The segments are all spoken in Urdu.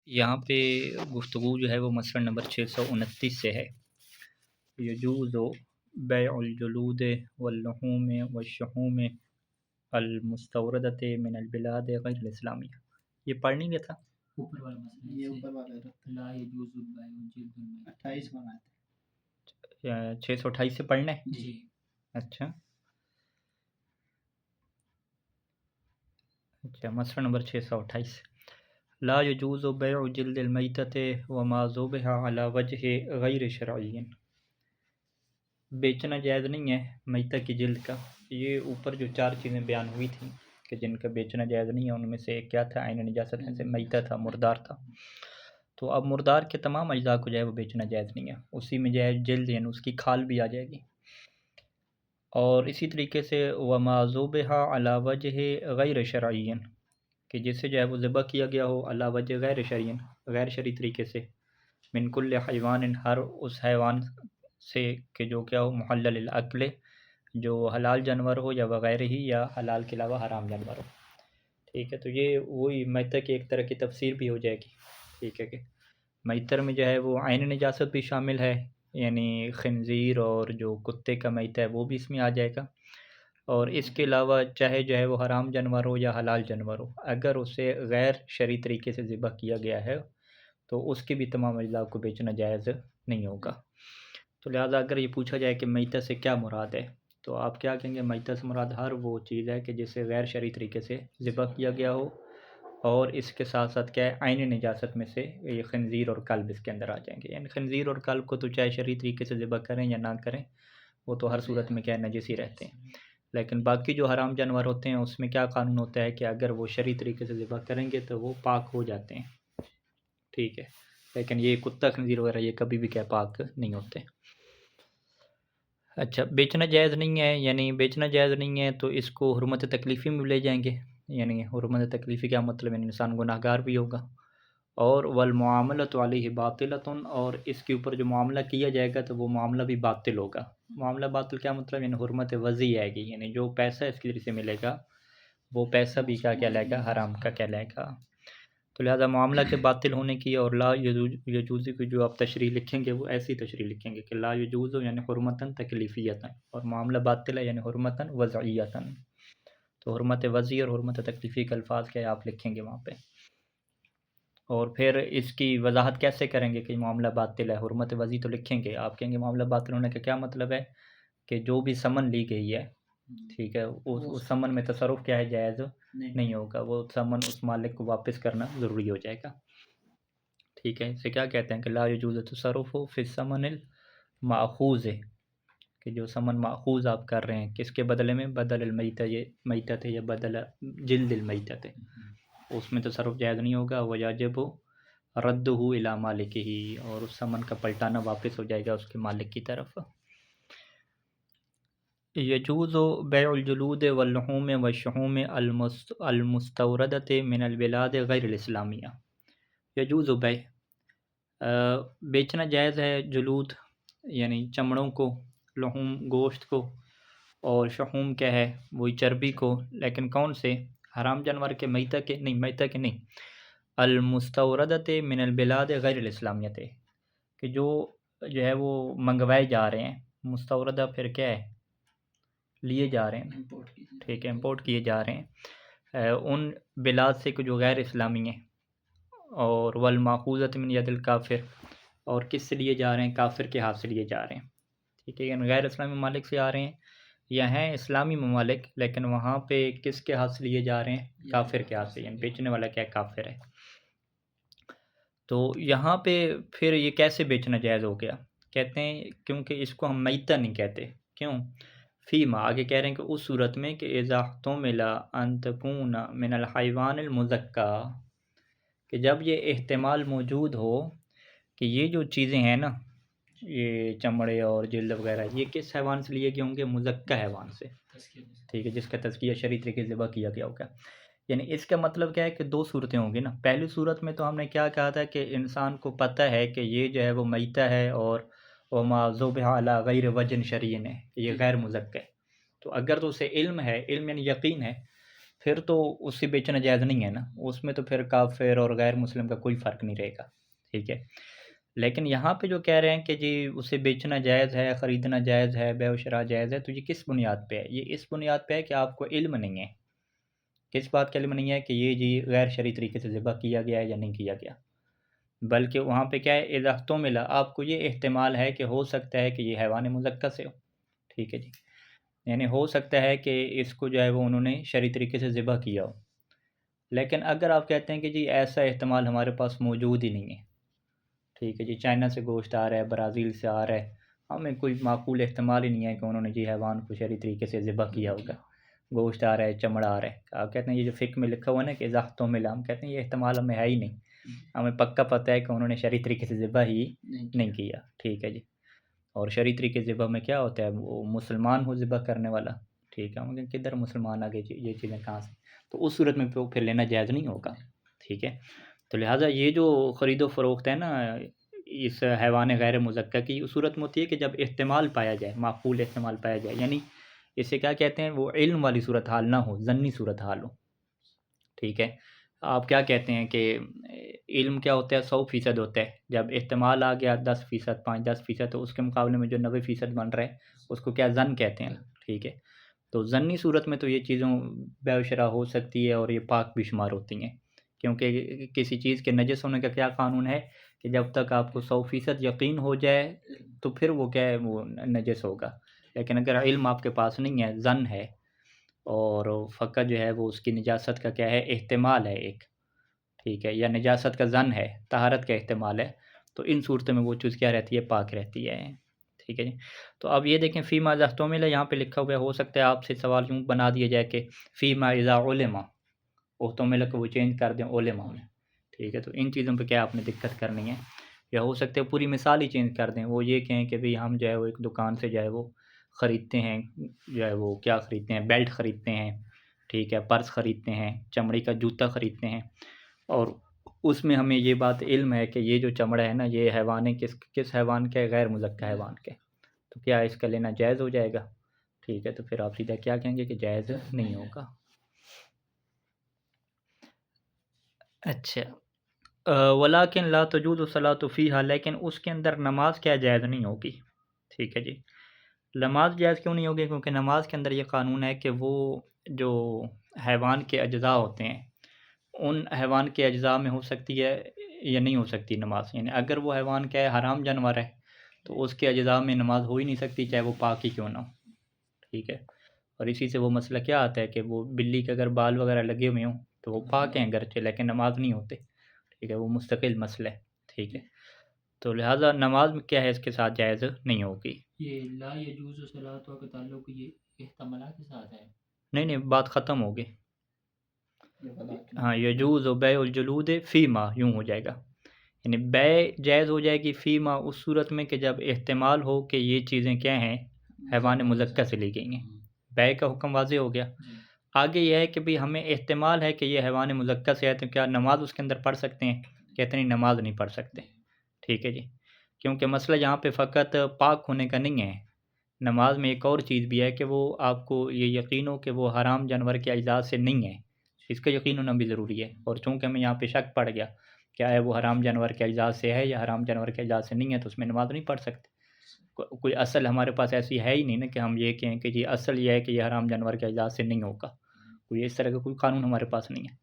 یہاں پہ گفتگو جو ہے وہ مسئلہ نمبر 629 سے ہے۔ یجوز بیع الجلود واللحوم والشحوم المستوردۃ من البلاد غیر الاسلامیہ۔ یہ پڑھ نہیں گیا تھا؟ اوپر والا مسئلہ یہ اوپر والا لا یجوز بیع الجلد 28 بناتے 628 سے پڑھنا ہے جی۔ اچھا مسئلہ نمبر 628 لا یجوز بیع جلد المیتۃ وما ذبح علی وجہ غیر شرعی۔ بیچنا جائز نہیں ہے میتہ کی جلد کا۔ یہ اوپر جو 4 چیزیں بیان ہوئی تھیں کہ جن کا بیچنا جائز نہیں ہے، ان میں سے ایک کیا تھا؟ عین نجاست میں سے میتہ تھا، مردار تھا۔ تو اب مردار کے تمام اجزاء کو جو ہے وہ بیچنا جائز نہیں ہے، اسی میں جو ہے جلد یعنی اس کی کھال بھی آ جائے گی۔ اور اسی طریقے سے وما ذبح علی وجہ غیر شرعی، کہ جس سے جو ہے وہ ذبح کیا گیا ہو علی وجہ غیر شرعی، غیر شرعی طریقے سے، من کل حیوان، ہر اس حیوان سے کہ جو کیا ہو محلل الاکل، جو حلال جانور ہو یا وغیرہ ہی، یا حلال کے علاوہ حرام جانور ہو۔ ٹھیک ہے، تو یہ وہی میتہ کی ایک طرح کی تفسیر بھی ہو جائے گی۔ ٹھیک ہے کہ میتر میں جو ہے وہ عین نجاست بھی شامل ہے، یعنی خنزیر اور جو کتے کا میتہ ہے وہ بھی اس میں آ جائے گا، اور اس کے علاوہ چاہے جو ہے وہ حرام جانور ہو یا حلال جانور ہو، اگر اسے غیر شرعی طریقے سے ذبح کیا گیا ہے تو اس کے بھی تمام اجزاء کو بیچنا جائز نہیں ہوگا۔ تو لہٰذا اگر یہ پوچھا جائے کہ میتہ سے کیا مراد ہے، تو آپ کیا کہیں گے؟ میتہ سے مراد ہر وہ چیز ہے کہ جسے غیر شرعی طریقے سے ذبح کیا گیا ہو، اور اس کے ساتھ ساتھ کیا ہے عین نجاست میں سے یہ خنزیر اور کلب اس کے اندر آ جائیں گے۔ یعنی خنزیر اور کلب کو تو چاہے شرعی طریقے سے ذبح کریں یا نہ کریں، وہ تو ہر صورت میں کیا ہے نجس ہی رہتے ہیں، لیکن باقی جو حرام جانور ہوتے ہیں اس میں کیا قانون ہوتا ہے کہ اگر وہ شرعی طریقے سے ذبح کریں گے تو وہ پاک ہو جاتے ہیں۔ ٹھیک ہے، لیکن یہ کتا خنزیر وغیرہ یہ کبھی بھی کیا پاک نہیں ہوتے۔ اچھا، بیچنا جائز نہیں ہے، یعنی بیچنا جائز نہیں ہے تو اس کو حرمت تکلیفی میں لے جائیں گے۔ یعنی حرمت تکلیفی کیا مطلب؟ یعنی انسان گناہ گار بھی ہوگا، اور والمعاملۃ علیہ باطلۃ، اور اس کے اوپر جو معاملہ کیا جائے گا تو وہ معاملہ بھی باطل ہوگا۔ معاملہ باطل کیا مطلب؟ یعنی حرمت وضعی آئے گی، یعنی جو پیسہ اس کی ذریعے سے ملے گا وہ پیسہ بھی کیا کہلائے گا؟ حرام کا کہلائے گا۔ تو لہذا معاملہ کے باطل ہونے کی، اور لا یجوز کی جو آپ تشریح لکھیں گے وہ ایسی تشریح لکھیں گے کہ لا یجوز یعنی حرمتاً تکلیفیتاً، اور معاملہ باطل ہے یعنی حرمتاً وضعیتاً۔ تو حرمت وضعی اور حرمت تکلیفی کے الفاظ کیا آپ لکھیں گے وہاں پہ، اور پھر اس کی وضاحت کیسے کریں گے کہ معاملہ باطل ہے؟ حرمت وضعی تو لکھیں گے، آپ کہیں گے معاملہ باطل ہونے کا کیا مطلب ہے کہ جو بھی سمن لی گئی ہے، ٹھیک ہے، اس سمن میں تصرف کیا ہے؟ جائز نہیں ہوگا، وہ سمن اس مالک کو واپس کرنا ضروری ہو جائے گا۔ ٹھیک ہے، اسے کیا کہتے ہیں کہ لا یجوز تصرف فی الثمن المأخوذ، کہ جو سمن ماخوذ آپ کر رہے ہیں کس کے بدلے میں؟ بدل المیتۃ یا بدل جلد المیتۃ، اس میں تصرف جائز نہیں ہوگا۔ ویجب ردہ الی مالکہ، اور اس سمن کا پلٹانا واپس ہو جائے گا اس کے مالک کی طرف۔ یجوز بیع الجلود واللحوم والشحوم المستوردۃ من البلاد غیر الاسلامیہ۔ یجوز بیع، بیچنا جائز ہے جلود یعنی چمڑوں کو، لحوم گوشت کو، اور شحوم کیا ہے؟ وہی چربی کو، لیکن کون سے؟ حرام جانور کے، میتہ کے نہیں، میتہ کے نہیں، المستوردۃ من البلاد غیر الاسلامیہ، کہ جو ہے وہ منگوائے جا رہے ہیں۔ مستوردہ پھر کیا ہے؟ لیے جا رہے ہیں، ٹھیک ہے، امپورٹ کیے جا رہے ہیں ان بلاد سے جو غیر اسلامی ہیں۔ اور والماخوذۃ من ید الکافر، اور کس سے لیے جا رہے ہیں؟ کافر کے ہاتھ سے لیے جا رہے ہیں۔ ٹھیک ہے، یعنی غیر اسلامی ممالک سے آ رہے ہیں، یا ہیں اسلامی ممالک لیکن وہاں پہ کس کے ہاتھ سے لیے جا رہے ہیں؟ کافر کے ہاتھ سے، یعنی بیچنے والا کیا کافر ہے۔ تو یہاں پہ پھر یہ کیسے بیچنا جائز ہو گیا؟ کہتے ہیں کیونکہ اس کو ہم میتہ نہیں کہتے۔ کیوں؟ فیما، آگے کہہ رہے ہیں کہ اس صورت میں کہ اذا احتمل ان تکون من الحیوان المزکى، کہ جب یہ احتمال موجود ہو کہ یہ جو چیزیں ہیں نا، یہ چمڑے اور جلد وغیرہ، یہ کس حیوان سے لیے گئے ہوں گے؟ مزکى حیوان سے، ٹھیک ہے، جس کا تزکیہ شرعی طریقے سے ذبح کیا گیا ہوگا۔ یعنی اس کا مطلب کیا ہے کہ 2 صورتیں ہوں گی نا۔ پہلی صورت میں تو ہم نے کیا کہا تھا کہ انسان کو پتہ ہے کہ یہ جو ہے وہ میتہ ہے، اور وما ذبح علی غیر وجہ شرعی ہے، یہ غیر مزکى ہے، تو اگر تو اسے علم ہے، علم یعنی یقین ہے پھر تو اس سے بیچنا جائز نہیں ہے نا، اس میں تو پھر کافر اور غیر مسلم کا کوئی فرق نہیں رہے گا، ٹھیک ہے۔ لیکن یہاں پہ جو کہہ رہے ہیں کہ جی اسے بیچنا جائز ہے، خریدنا جائز ہے، بیع و شراء جائز ہے، تو یہ کس بنیاد پہ ہے؟ یہ اس بنیاد پہ ہے کہ آپ کو علم نہیں ہے۔ کس بات کا علم نہیں ہے؟ کہ یہ جی غیر شرعی طریقے سے ذبح کیا گیا ہے یا نہیں کیا گیا، بلکہ وہاں پہ کیا ہے، اذا احتمل، آپ کو یہ احتمال ہے کہ ہو سکتا ہے کہ یہ حیوان مذکر سے ہو، ٹھیک ہے جی، یعنی ہو سکتا ہے کہ اس کو جو ہے وہ انہوں نے شرعی طریقے سے ذبح کیا ہو۔ لیکن اگر آپ کہتے ہیں کہ جی ایسا احتمال ہمارے پاس موجود ہی نہیں ہے، ٹھیک ہے جی، چائنا سے گوشت آ رہا ہے، برازیل سے آ رہا ہے، ہمیں کوئی معقول احتمال ہی نہیں ہے کہ انہوں نے جی حیوان کو شرعی طریقے سے ذبح کیا ہوگا، گوشت آ رہا ہے، چمڑا آ رہا ہے، آپ کہتے ہیں یہ جو فقہ میں لکھا ہوا ہے نا کہ اذا احتمل، ہم کہتے ہیں یہ احتمال ہمیں ہے ہی نہیں، ہمیں پکا پتہ ہے کہ انہوں نے شرعی طریقے سے ذبح ہی نہیں کیا، ٹھیک ہے جی۔ اور شرعی طریقے سے ذبح میں کیا ہوتا ہے، وہ مسلمان ہو ذبح کرنے والا، ٹھیک ہے، مگر کدھر مسلمان آگے یہ چیزیں کہاں سے، تو اس صورت میں پھر لینا جائز نہیں ہوگا، ٹھیک ہے۔ تو لہٰذا یہ جو خرید و فروخت ہے نا اس حیوان غیر مذکر کی، اس صورت میں ہوتی ہے کہ جب احتمال پایا جائے، معقول احتمال پایا جائے، یعنی اسے کیا کہتے ہیں، وہ علم والی صورتحال نہ ہو، ظنی صورتحال ہو، ٹھیک ہے۔ آپ کیا کہتے ہیں کہ علم کیا ہوتا ہے، 100% ہوتا ہے، جب احتمال آ گیا 10%، 5-10%، تو اس کے مقابلے میں جو 90% بن رہا ہے اس کو کیا ظن کہتے ہیں، ٹھیک ہے۔ تو ظنی صورت میں تو یہ چیزوں بیع و شراء ہو سکتی ہے اور یہ پاک بھی شمار ہوتی ہیں، کیونکہ کسی چیز کے نجس ہونے کا کیا قانون ہے کہ جب تک آپ کو 100% یقین ہو جائے تو پھر وہ کیا ہے، وہ نجس ہوگا، لیکن اگر علم آپ کے پاس نہیں ہے، ظن ہے، اور فقط جو ہے وہ اس کی نجاست کا کیا ہے، احتمال ہے ایک، ٹھیک ہے، یا نجاست کا ظن ہے، طہارت کا احتمال ہے، تو ان صورتوں میں وہ چیز کیا رہتی ہے، پاک رہتی ہے، ٹھیک ہے جی۔ تو اب یہ دیکھیں فیما اذا احتمل، یہاں پہ لکھا ہوا ہے، ہو سکتا ہے آپ سے سوال یوں بنا دیا جائے کہ فیما اذا علم، احتمل کو وہ چینج کر دیں علما میں، ٹھیک ہے، تو ان چیزوں پہ کیا آپ نے دقت کرنی ہے، یا ہو سکتا ہے پوری مثال ہی چینج کر دیں، وہ یہ کہیں کہ بھئی ہم جو ہے وہ ایک دکان سے جو ہے وہ خریدتے ہیں، جو ہے وہ کیا خریدتے ہیں، بیلٹ خریدتے ہیں، ٹھیک ہے، پرس خریدتے ہیں، چمڑی کا جوتا خریدتے ہیں، اور اس میں ہمیں یہ بات علم ہے کہ یہ جو چمڑا ہے نا یہ حیوان کس حیوان کے، غیر مذکر حیوان کے، تو کیا اس کا لینا جائز ہو جائے گا، ٹھیک ہے، تو پھر آپ سیدھا کیا کہیں گے کہ جائز نہیں ہوگا۔ اچھا، ولیکن لا تجوز الصلاۃ فیہا، لیکن اس کے اندر نماز کیا جائز نہیں ہوگی، ٹھیک ہے جی۔ نماز جائز کیوں نہیں ہوگی؟ کیونکہ نماز کے اندر یہ قانون ہے کہ وہ جو حیوان کے اجزاء ہوتے ہیں ان حیوان کے اجزاء میں ہو سکتی ہے یا نہیں ہو سکتی نماز، یعنی اگر وہ حیوان کیا ہے، حرام جانور ہے، تو اس کے اجزاء میں نماز ہو ہی نہیں سکتی، چاہے وہ پاک ہی کیوں نہ ہو، ٹھیک ہے۔ اور اسی سے وہ مسئلہ کیا آتا ہے کہ وہ بلی کے اگر بال وغیرہ لگے ہوئے ہوں تو وہ پاک ہیں گرچہ، لیکن نماز نہیں ہوتے، ٹھیک ہے، وہ مستقل مسئلہ ہے، ٹھیک ہے۔ تو لہٰذا نماز میں کیا ہے، اس کے ساتھ جائز نہیں ہوگی۔ یہ لا یجوز صلاۃ کا تعلق یہ احتمالات کے ساتھ ہے؟ نہیں بات ختم ہوگی، ہاں، یجوز و بیع الجلود فیما یوں ہو جائے گا، یعنی بیع جائز ہو جائے گی فیما اس صورت میں کہ جب احتمال ہو کہ یہ چیزیں کیا ہیں، حیوان مذکر سے لی گئی ہیں، بیع کا حکم واضح ہو گیا۔ آگے یہ ہے کہ بھی ہمیں احتمال ہے کہ یہ حیوان مذکر سے ہے، تو کیا نماز اس کے اندر پڑھ سکتے ہیں؟ کہتے ہیں نماز نہیں پڑھ سکتے، ٹھیک ہے جی، کیونکہ مسئلہ یہاں پہ فقط پاک ہونے کا نہیں ہے، نماز میں ایک اور چیز بھی ہے کہ وہ آپ کو یہ یقین ہو کہ وہ حرام جانور کے اجزاء سے نہیں ہے، اس کا یقین ہونا بھی ضروری ہے، اور چونکہ ہمیں یہاں پہ شک پڑ گیا کیا ہے وہ حرام جانور کے اجزاء سے ہے یا حرام جانور کے اجزاء سے نہیں ہے، تو اس میں نماز نہیں پڑھ سکتے۔ کوئی اصل ہمارے پاس ایسی ہے ہی نہیں نا کہ ہم یہ کہیں کہ جی اصل یہ ہے کہ یہ حرام جانور کے اجزاء سے نہیں ہوگا، کوئی اس طرح کا کوئی قانون ہمارے پاس نہیں ہے۔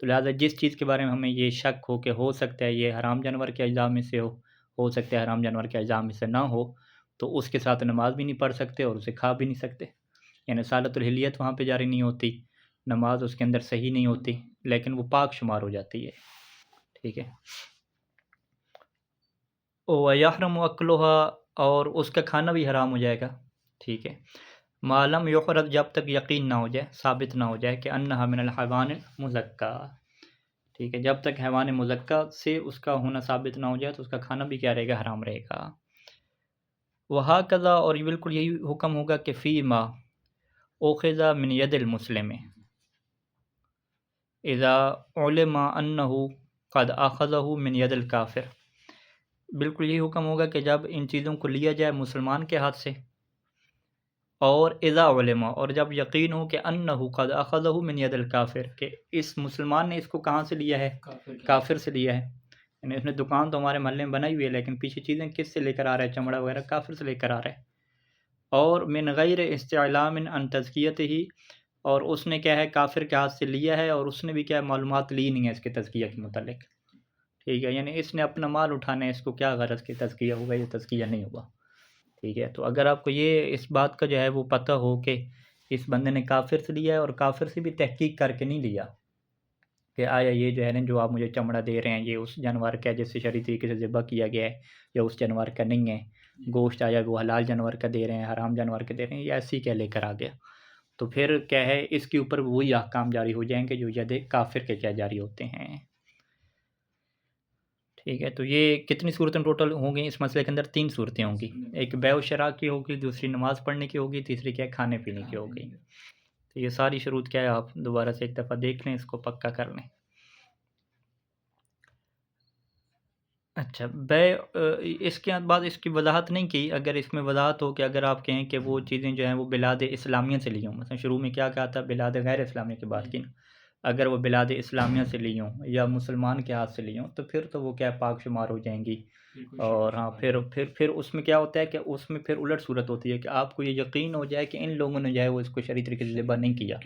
تو لہٰذا جس چیز کے بارے میں ہمیں یہ شک ہو کہ ہو سکتا ہے یہ حرام جانور کے اجزاء میں سے ہو سکتا ہے حرام جانور کے اجزاء میں سے نہ ہو، تو اس کے ساتھ نماز بھی نہیں پڑھ سکتے اور اسے کھا بھی نہیں سکتے، یعنی صالۃ الحلیت وہاں پہ جاری نہیں ہوتی، نماز اس کے اندر صحیح نہیں ہوتی، لیکن وہ پاک شمار ہو جاتی ہے، ٹھیک ہے۔ وَيَحْرُمُ أَكْلُهَا، اور اس کا کھانا بھی حرام ہو جائے گا، ٹھیک ہے، مَا لَمْ يُحْرَزْ، جب تک یقین نہ ہو جائے، ثابت نہ ہو جائے کہ أَنَّهَا مِنَ الْحَيْوَانِ الْمُزَكَّى، ٹھیک ہے، جب تک حیوان مزکہ سے اس کا ہونا ثابت نہ ہو جائے تو اس کا کھانا بھی کیا رہے گا، حرام رہے گا۔ وَهَكَذَا، اور یہ بالکل یہی حکم ہوگا کہ فی ما اُخِذَ من ید المسلم اذا علم انه قد اخذه من ید الکافر، بالکل یہی حکم ہوگا کہ جب ان چیزوں کو لیا جائے مسلمان کے ہاتھ سے، اور اذا علما، اور جب یقین ہو کہ انہ قد اخذہ من ید الکافر، کہ اس مسلمان نے اس کو کہاں سے لیا ہے؟ کافر سے لیا ہے. یعنی اس نے دکان تو ہمارے محلے میں بنائی ہوئی ہے، لیکن پیچھے چیزیں کس سے لے کر آ رہا ہے؟ چمڑا وغیرہ کافر سے لے کر آ رہا ہے. اور من غیر استعلام عن تزکیت ہی، اور اس نے کیا ہے کافر کے ہاتھ سے لیا ہے، اور اس نے بھی کیا معلومات لی نہیں ہے اس کے تزکیہ کے متعلق. ٹھیک ہے، یعنی اس نے اپنا مال اٹھانا ہے، اس کو کیا غرض کہ تزکیہ ہوگا یا تزکیہ نہیں ہوگا. ٹھیک ہے، تو اگر آپ کو یہ اس بات کا جو ہے وہ پتہ ہو کہ اس بندے نے کافر سے لیا ہے، اور کافر سے بھی تحقیق کر کے نہیں لیا کہ آیا یہ جو ہے نا جو آپ مجھے چمڑا دے رہے ہیں یہ اس جانور کا ہے جس سے شرعی طریقے سے ذبح کیا گیا ہے، یا اس جانور کا نہیں ہے، گوشت آیا وہ حلال جانور کا دے رہے ہیں، حرام جانور کا دے رہے ہیں، یا ایسی کیا لے کر آ گیا، تو پھر کیا ہے اس کے اوپر وہی احکام جاری ہو جائیں گے جو ید کافر کے کیا جاری ہوتے ہیں. ٹھیک ہے، تو یہ کتنی صورتیں ٹوٹل ہوں گی اس مسئلے کے اندر؟ 3 صورتیں ہوں گی. ایک بیع و شراء کی ہوگی، دوسری نماز پڑھنے کی ہوگی، تیسری کیا ہے کھانے پینے کی ہوگی. تو یہ ساری شروط کیا ہے آپ دوبارہ سے ایک دفعہ دیکھ لیں، اس کو پکا کر لیں. اچھا، بیع اس کے بعد اس کی وضاحت نہیں کی. اگر اس میں وضاحت ہو کہ اگر آپ کہیں کہ وہ چیزیں جو ہیں وہ بلاد اسلامیہ سے لی ہوں، مثلا شروع میں کیا کہا تھا؟ بلاد غیر اسلامیہ کی بات کی نا. اگر وہ بلاد اسلامیہ سے لی ہوں یا مسلمان کے ہاتھ سے لی ہوں تو پھر تو وہ کیا پاک شمار ہو جائیں گی. اور ہاں پھر اس میں کیا ہوتا ہے کہ اس میں پھر الٹ صورت ہوتی ہے کہ آپ کو یہ یقین ہو جائے کہ ان لوگوں نے جو ہے وہ اس کو شرعی طریقے سے ذبح نہیں کیا.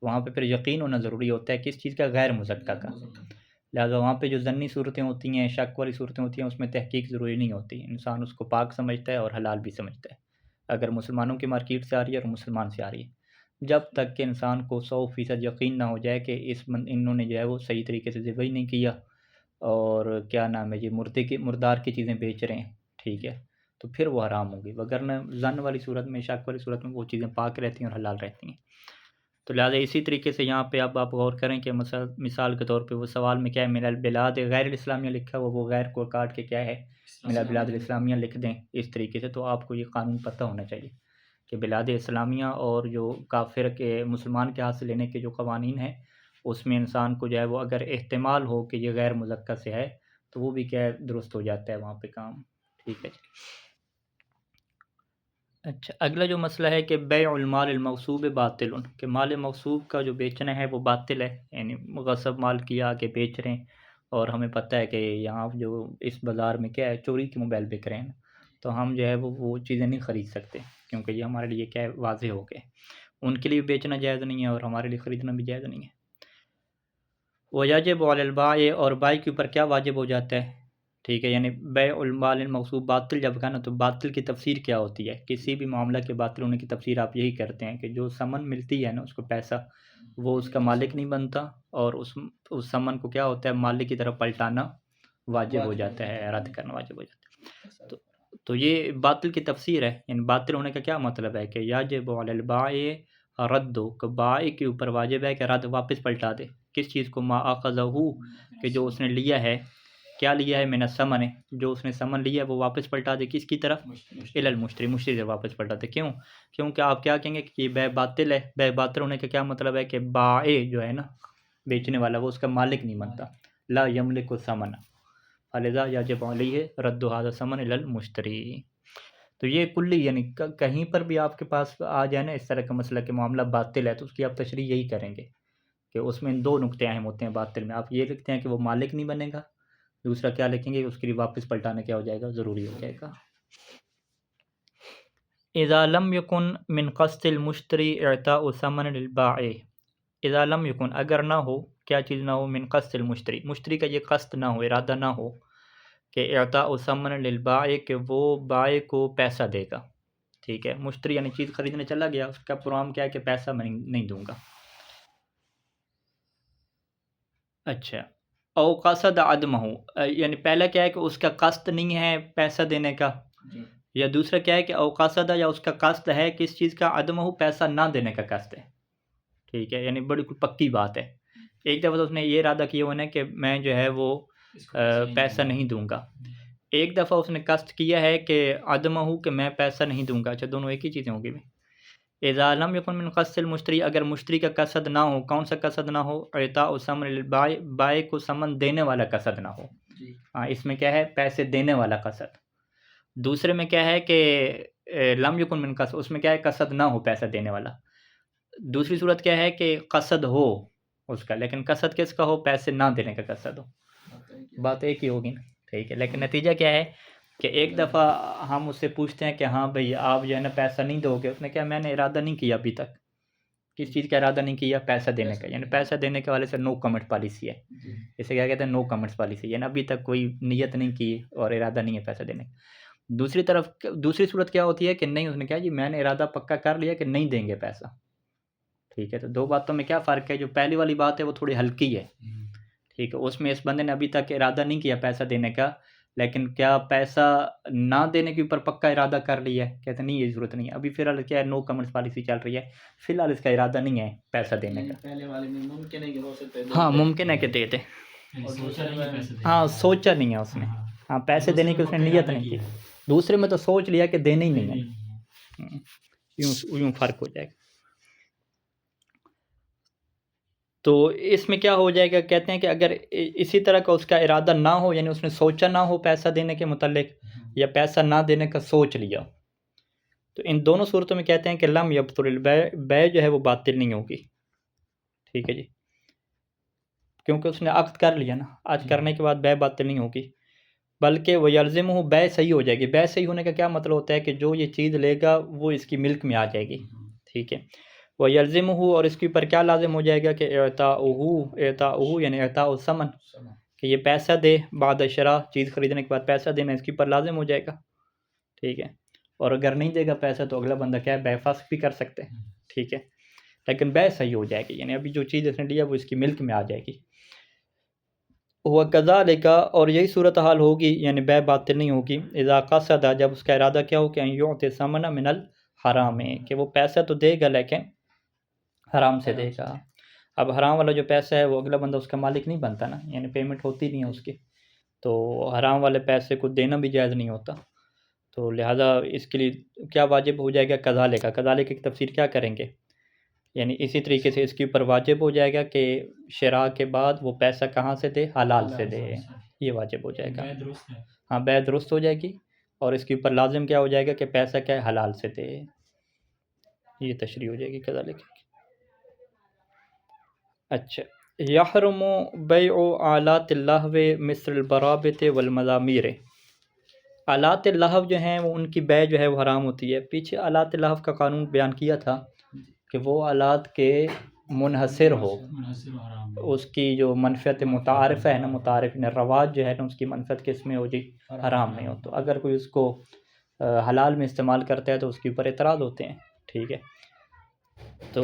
وہاں پہ پھر یقین ہونا ضروری ہوتا ہے کس چیز کا؟ غیر مزکہ کا. لہٰذا وہاں پہ جو ضنی صورتیں ہوتی ہیں، شک والی صورتیں ہوتی ہیں، اس میں تحقیق ضروری نہیں ہوتی. انسان اس کو پاک سمجھتا ہے اور حلال بھی سمجھتا ہے، اگر مسلمانوں کی مارکیٹ سے آ رہی ہے اور مسلمان سے آ رہی ہے، جب تک کہ انسان کو 100% یقین نہ ہو جائے کہ انہوں نے جو ہے وہ صحیح طریقے سے ذبح ہی نہیں کیا، اور کیا نام ہے یہ مردار کی چیزیں بیچ رہے ہیں. ٹھیک ہے، تو پھر وہ حرام ہوگی. وگرنہ ظن والی صورت میں، شک والی صورت میں وہ چیزیں پاک رہتی ہیں اور حلال رہتی ہیں. تو لہٰذا اسی طریقے سے یہاں پہ اب آپ غور کریں کہ مثال کے طور پہ وہ سوال میں کیا ہے؟ من البلاد غیر الاسلامیہ لکھا ہوا، وہ غیر کو کاٹ کے کیا ہے من البلاد الاسلامیہ لکھ دیں اس طریقے سے. تو آپ کو یہ قانون پتہ ہونا چاہیے کہ بلاد اسلامیہ اور جو کافر کے مسلمان کے ہاتھ سے لینے کے جو قوانین ہیں، اس میں انسان کو جو ہے وہ اگر احتمال ہو کہ یہ غیر مزکہ سے ہے تو وہ بھی کیا ہے درست ہو جاتا ہے وہاں پہ کام. ٹھیک ہے. اچھا، اگلا جو مسئلہ ہے کہ بیع المال المغصوب باطل، کہ مال مغصوب کا جو بیچنا ہے وہ باطل ہے. یعنی غصب مال کیا کہ بیچ رہے ہیں، اور ہمیں پتہ ہے کہ یہاں جو اس بازار میں کیا ہے چوری کے موبائل بک رہے ہیں، تو ہم جو ہے وہ چیزیں نہیں خرید سکتے کیونکہ یہ ہمارے لیے کیا ہے واضح ہو گئے. ان کے لیے بیچنا جائز نہیں ہے اور ہمارے لیے خریدنا بھی جائز نہیں ہے. ویجب علی البائع، اور بائی کے اوپر کیا واجب ہو جاتا ہے؟ ٹھیک ہے، یعنی بیع المال المغصوب باطل جب کہا نا، تو باطل کی تفسیر کیا ہوتی ہے؟ کسی بھی معاملہ کے باطل ہونے کی تفسیر آپ یہی کرتے ہیں کہ جو ثمن ملتی ہے نا اس کو پیسہ، وہ اس کا مالک نہیں بنتا، اور اس ثمن کو کیا ہوتا ہے مالک کی طرف پلٹانا واجب ہو جاتا ہے، رد کرنا واجب ہو جاتا ہے. تو یہ باطل کی تفسیر ہے. یعنی باطل ہونے کا کیا مطلب ہے کہ یجب علی البائع رد، کہ بائع کے اوپر واجب ہے کہ رد واپس پلٹا دے. کس چیز کو؟ ما اخذہ، کہ جو اس نے لیا ہے. کیا لیا ہے؟ من الثمن، جو اس نے ثمن لیا ہے وہ واپس پلٹا دے. کس کی طرف؟ الی المشتری، مشتری سے واپس پلٹا دے. کیوں؟ کیونکہ آپ کیا کہیں گے کہ یہ بیع باطل ہے. بیع باطل ہونے کا کیا مطلب ہے کہ بائع جو ہے نا بیچنے والا، وہ اس کا مالک نہیں بنتا. لا یملک الثمن فلذا یجب علیہ رد ھذا الثمن الی المشتری. تو یہ کلی یعنی کہیں پر بھی آپ کے پاس آ جائے نا اس طرح کا مسئلہ کہ معاملہ باطل ہے، تو اس کی آپ تشریح یہی کریں گے کہ اس میں 2 نقطے اہم ہوتے ہیں باطل میں. آپ یہ لکھتے ہیں کہ وہ مالک نہیں بنے گا، دوسرا کیا لکھیں گے؟ اس کے لیے واپس پلٹانا کیا ہو جائے گا؟ ضروری ہو جائے گا. اذا لم یکن من قصد المشتری اعطاء ثمن للبائع، اذا لم یکن اگر نہ ہو، کیا چیز نہ ہو؟ من قصد المشتری، مشتری کا یہ قصد نہ ہو، ارادہ نہ ہو کہ اعطاء ثمن للبائع، کہ وہ بائع کو پیسہ دے گا. ٹھیک ہے، مشتری یعنی چیز خریدنے چلا گیا، اس کا پروگرام کیا ہے کہ پیسہ میں نہیں دوں گا. اچھا، او قصد عدمہ، یعنی پہلا کیا ہے کہ اس کا قصد نہیں ہے پیسہ دینے کا، یا دوسرا کیا ہے کہ او قصد، یا اس کا قصد ہے کس چیز کا؟ عدمہ، پیسہ نہ دینے کا قصد ہے. ٹھیک ہے، یعنی بڑی پکی بات ہے. ایک دفعہ تو اس نے یہ ارادہ کیا ہونا ہے کہ میں جو ہے وہ پیسہ نہیں دوں گا. ایک دفعہ اس نے قصد کیا ہے کہ عدمہ، کہ میں پیسہ نہیں دوں گا. اچھا، دونوں ایک ہی چیزیں ہوں گی. اذا لم یکن من قصد المشتری، اگر مشتری کا قصد نہ ہو. کون سا قصد نہ ہو؟ اعطاء ثمن للبائع، بائع کو ثمن دینے والا قصد نہ ہو. ہاں، اس میں کیا ہے؟ پیسے دینے والا قصد. دوسرے میں کیا ہے کہ لم یکن من قصد، اس میں کیا ہے قصد نہ ہو پیسہ دینے والا. دوسری صورت کیا ہے کہ قصد ہو اس کا، لیکن قصد کس کا ہو؟ پیسے نہ دینے کا قصد ہو. بات ایک ہی ہوگی نا. ٹھیک ہے، لیکن نتیجہ کیا ہے کہ ایک دفعہ ہم اس سے پوچھتے ہیں کہ ہاں بھئی آپ جو ہے نا پیسہ نہیں دو گے، اس نے کہا میں نے ارادہ نہیں کیا ابھی تک. کس چیز کا ارادہ نہیں کیا؟ پیسہ دینے کا. یعنی پیسہ دینے کے والے سے نو کمنٹ پالیسی ہے. اسے کیا کہتے ہیں؟ نو کمنٹس پالیسی. یعنی ابھی تک کوئی نیت نہیں کی اور ارادہ نہیں ہے پیسہ دینے کا. دوسری طرف دوسری صورت کیا ہوتی ہے کہ نہیں، اس نے کہا جی میں نے ارادہ پکا کر لیا کہ نہیں دیں گے پیسہ. ٹھیک ہے، تو دو باتوں میں کیا فرق ہے؟ جو پہلی والی بات ہے وہ تھوڑی ہلکی ہے. ٹھیک ہے، اس میں اس بندے نے ابھی تک ارادہ نہیں کیا پیسہ دینے کا، لیکن کیا پیسہ نہ دینے کے اوپر پکا ارادہ کر لیا ہے؟ کہتے نہیں یہ ضرورت نہیں ہے. ابھی فی الحال کیا ہے؟ نو کمنٹس پالیسی چل رہی ہے. فی الحال اس کا ارادہ نہیں ہے پیسہ دینے کا. پہلے والے میں ممکن ہے کہ ہو سکتا ہے ہاں ممکن ہے کہ دے دے. ہاں سوچا نہیں ہے اس نے. ہاں پیسے دینے کی اس نے نیت نہیں کی. دوسرے میں تو سوچ لیا کہ دینے ہی نہیں ہے. یوں فرق ہو جائے گا. تو اس میں کیا ہو جائے گا؟ کہتے ہیں کہ اگر اسی طرح کا اس کا ارادہ نہ ہو، یعنی اس نے سوچا نہ ہو پیسہ دینے کے متعلق، یا پیسہ نہ دینے کا سوچ لیا، تو ان دونوں صورتوں میں کہتے ہیں کہ لم یبطل البیع، بیع جو ہے وہ باطل نہیں ہوگی. ٹھیک ہے جی، کیونکہ اس نے عقد کر لیا نا. عقد کرنے کے بعد بیع باطل نہیں ہوگی، بلکہ وہ یلزمہ بیع صحیح ہو جائے گی. بیع صحیح ہونے کا کیا مطلب ہوتا ہے کہ جو یہ چیز لے گا وہ اس کی ملک میں آ جائے گی. ٹھیک ہے، وہ یلزمہ، اور اس کے اوپر کیا لازم ہو جائے گا کہ اعطاؤہ یعنی اعطاء الثمن، کہ یہ پیسہ دے بعد شراء، چیز خریدنے کے بعد پیسہ دینا اس کے اوپر لازم ہو جائے گا. ٹھیک ہے، اور اگر نہیں دے گا پیسہ تو اگلا بندہ کیا ہے؟ بیع فسخ بھی کر سکتے ہیں. ٹھیک ہے، لیکن بیع صحیح ہو جائے گی، یعنی ابھی جو چیز اس نے لیا وہ اس کی ملک میں آ جائے گی. وَكَذَلِكَ، اور یہی صورتحال ہوگی، یعنی بیع باطل نہیں ہوگی، اذا قصد، جب اس کا ارادہ کیا ہو کہ ان یعطی ثمن من الحرام، کہ وہ پیسہ تو دے گا لیکن حرام سے دے گا. اب حرام والا جو پیسہ ہے وہ اگلا بندہ اس کا مالک نہیں بنتا نا، یعنی پیمنٹ ہوتی نہیں ہے اس کی، تو حرام والے پیسے کو دینا بھی جائز نہیں ہوتا. تو لہٰذا اس کے لیے کیا واجب ہو جائے گا؟ کذالک. کذالک کی تفسیر کیا کریں گے؟ یعنی اسی طریقے سے اس کے اوپر واجب ہو جائے گا کہ شراء کے بعد وہ پیسہ کہاں سے دے؟ حلال سے دے. یہ واجب ہو جائے گا. ہاں بیع درست ہو جائے گی، اور اس کے اوپر لازم کیا ہو جائے گا کہ پیسہ کیا ہے؟ حلال سے دے. یہ تشریح ہو جائے گی کذالک. اچھا، یحرم بیع آلات اللہو مثل البرابط والمزامیر. آلات اللہو جو ہیں وہ ان کی بیع جو ہے وہ حرام ہوتی ہے. پیچھے آلات اللہو کا قانون بیان کیا تھا کہ وہ آلات کے منحصر ہو، اس کی جو منفعت متعارف ہے نا، متعارف نے رواج جو ہے نا، اس کی منفعت کس میں ہو جی؟ حرام نہیں ہو. تو اگر کوئی اس کو حلال میں استعمال کرتا ہے تو اس کے اوپر اعتراض ہوتے ہیں. ٹھیک ہے، تو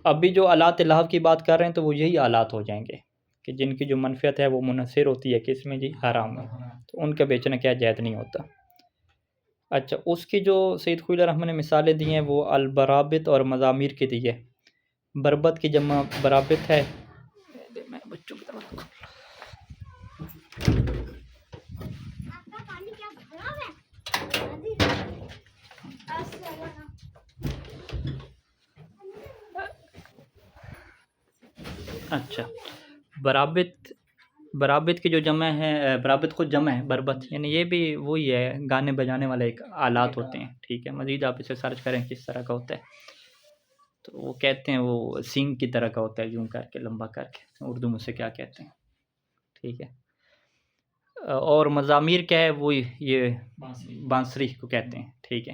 ابھی جو آلات اللہو کی بات کر رہے ہیں تو وہ یہی آلات ہو جائیں گے کہ جن کی جو منفعت ہے وہ منحصر ہوتی ہے کس میں جی؟ حرام میں. تو ان کا بیچنا کیا جائز نہیں ہوتا. اچھا، اس کی جو سید خوئی الرحمن نے مثالیں دی ہیں وہ البرابط اور مزامیر کی دی ہے. بربط کی جمع برابط ہے. میں بچوں کی طرف اچھا، برابط کی جو جمع ہے، برابط خود جمع ہے بربط، یعنی یہ بھی وہی ہے، گانے بجانے والے ایک آلات ہوتے ہیں. ٹھیک ہے، مزید آپ اسے سرچ کریں کس طرح کا ہوتا ہے. تو وہ کہتے ہیں وہ سینگ کی طرح کا ہوتا ہے، یوں کر کے لمبا کر کے، اردو میں سے کیا کہتے ہیں. ٹھیک ہے، اور مزامیر کیا ہے؟ وہ یہ بانسری کو کہتے ہیں. ٹھیک ہے،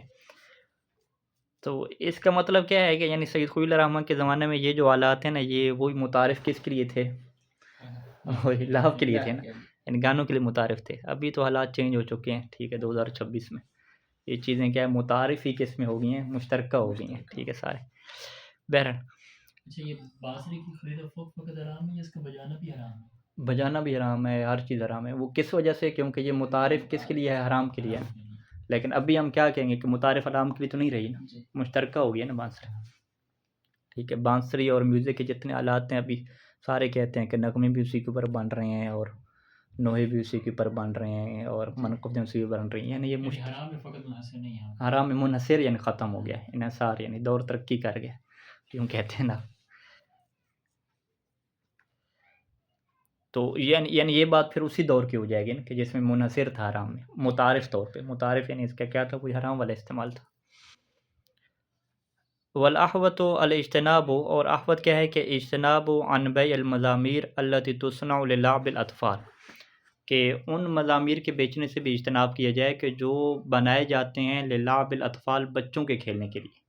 تو اس کا مطلب کیا ہے کہ یعنی سید خوئی الرحمن کے زمانے میں یہ جو آلات ہیں نا، یہ وہی متعارف کس کے لیے تھے؟ وہی لہو کے لیے تھے نا، یعنی گانوں کے لیے متعارف تھے. ابھی تو حالات چینج ہو چکے ہیں. ٹھیک ہے، 2026 میں یہ چیزیں کیا ہے؟ متعارف ہی کس میں ہو گئی ہیں؟ مشترکہ ہو گئی ہیں. ٹھیک ہے سارے. بہرحال اچھا، یہ بانسری کی خرید و فروخت وقت حرام ہے یا اس کا بجانا بھی حرام ہے؟ بجانا بھی حرام ہے، ہر چیز حرام ہے. وہ کس وجہ سے؟ کیونکہ یہ متعارف کس کے لیے ہے؟ حرام کے لیے ہے. لیکن ابھی ہم کیا کہیں گے کہ متعارف حرام کے لیے تو نہیں رہی نا، مشترکہ ہو گئی ہے نا بانسری. ٹھیک ہے، بانسری اور میوزک کے جتنے آلات ہیں ابھی سارے کہتے ہیں کہ نغمے بھی اسی کے اوپر بن رہے ہیں، اور نوحے بھی اسی کے اوپر بن رہے ہیں، اور منقبتیں اسی کے اوپر بن رہی ہیں. یعنی یہ حرام میں فقط منحصر نہیں ہے، حرام میں منحصر یعنی ختم ہو گیا، انحصار یعنی دور ترقی کر گیا، کیوں کہتے ہیں نا. تو یعنی یہ بات پھر اسی دور کی ہو جائے گی نا کہ جس میں منحصر تھا حرام میں، متعارف طور پہ، متعارف یعنی اس کا کیا تھا، کوئی حرام والا استعمال تھا۔ والاحوط الاجتناب، اور احوط کیا ہے کہ اجتناب عن بیع المزامیر التي تصنع للعب الاطفال، کہ ان مزامیر کے بیچنے سے بھی اجتناب کیا جائے کہ جو بنائے جاتے ہیں للعب الاطفال، بچوں کے کھیلنے کے لیے۔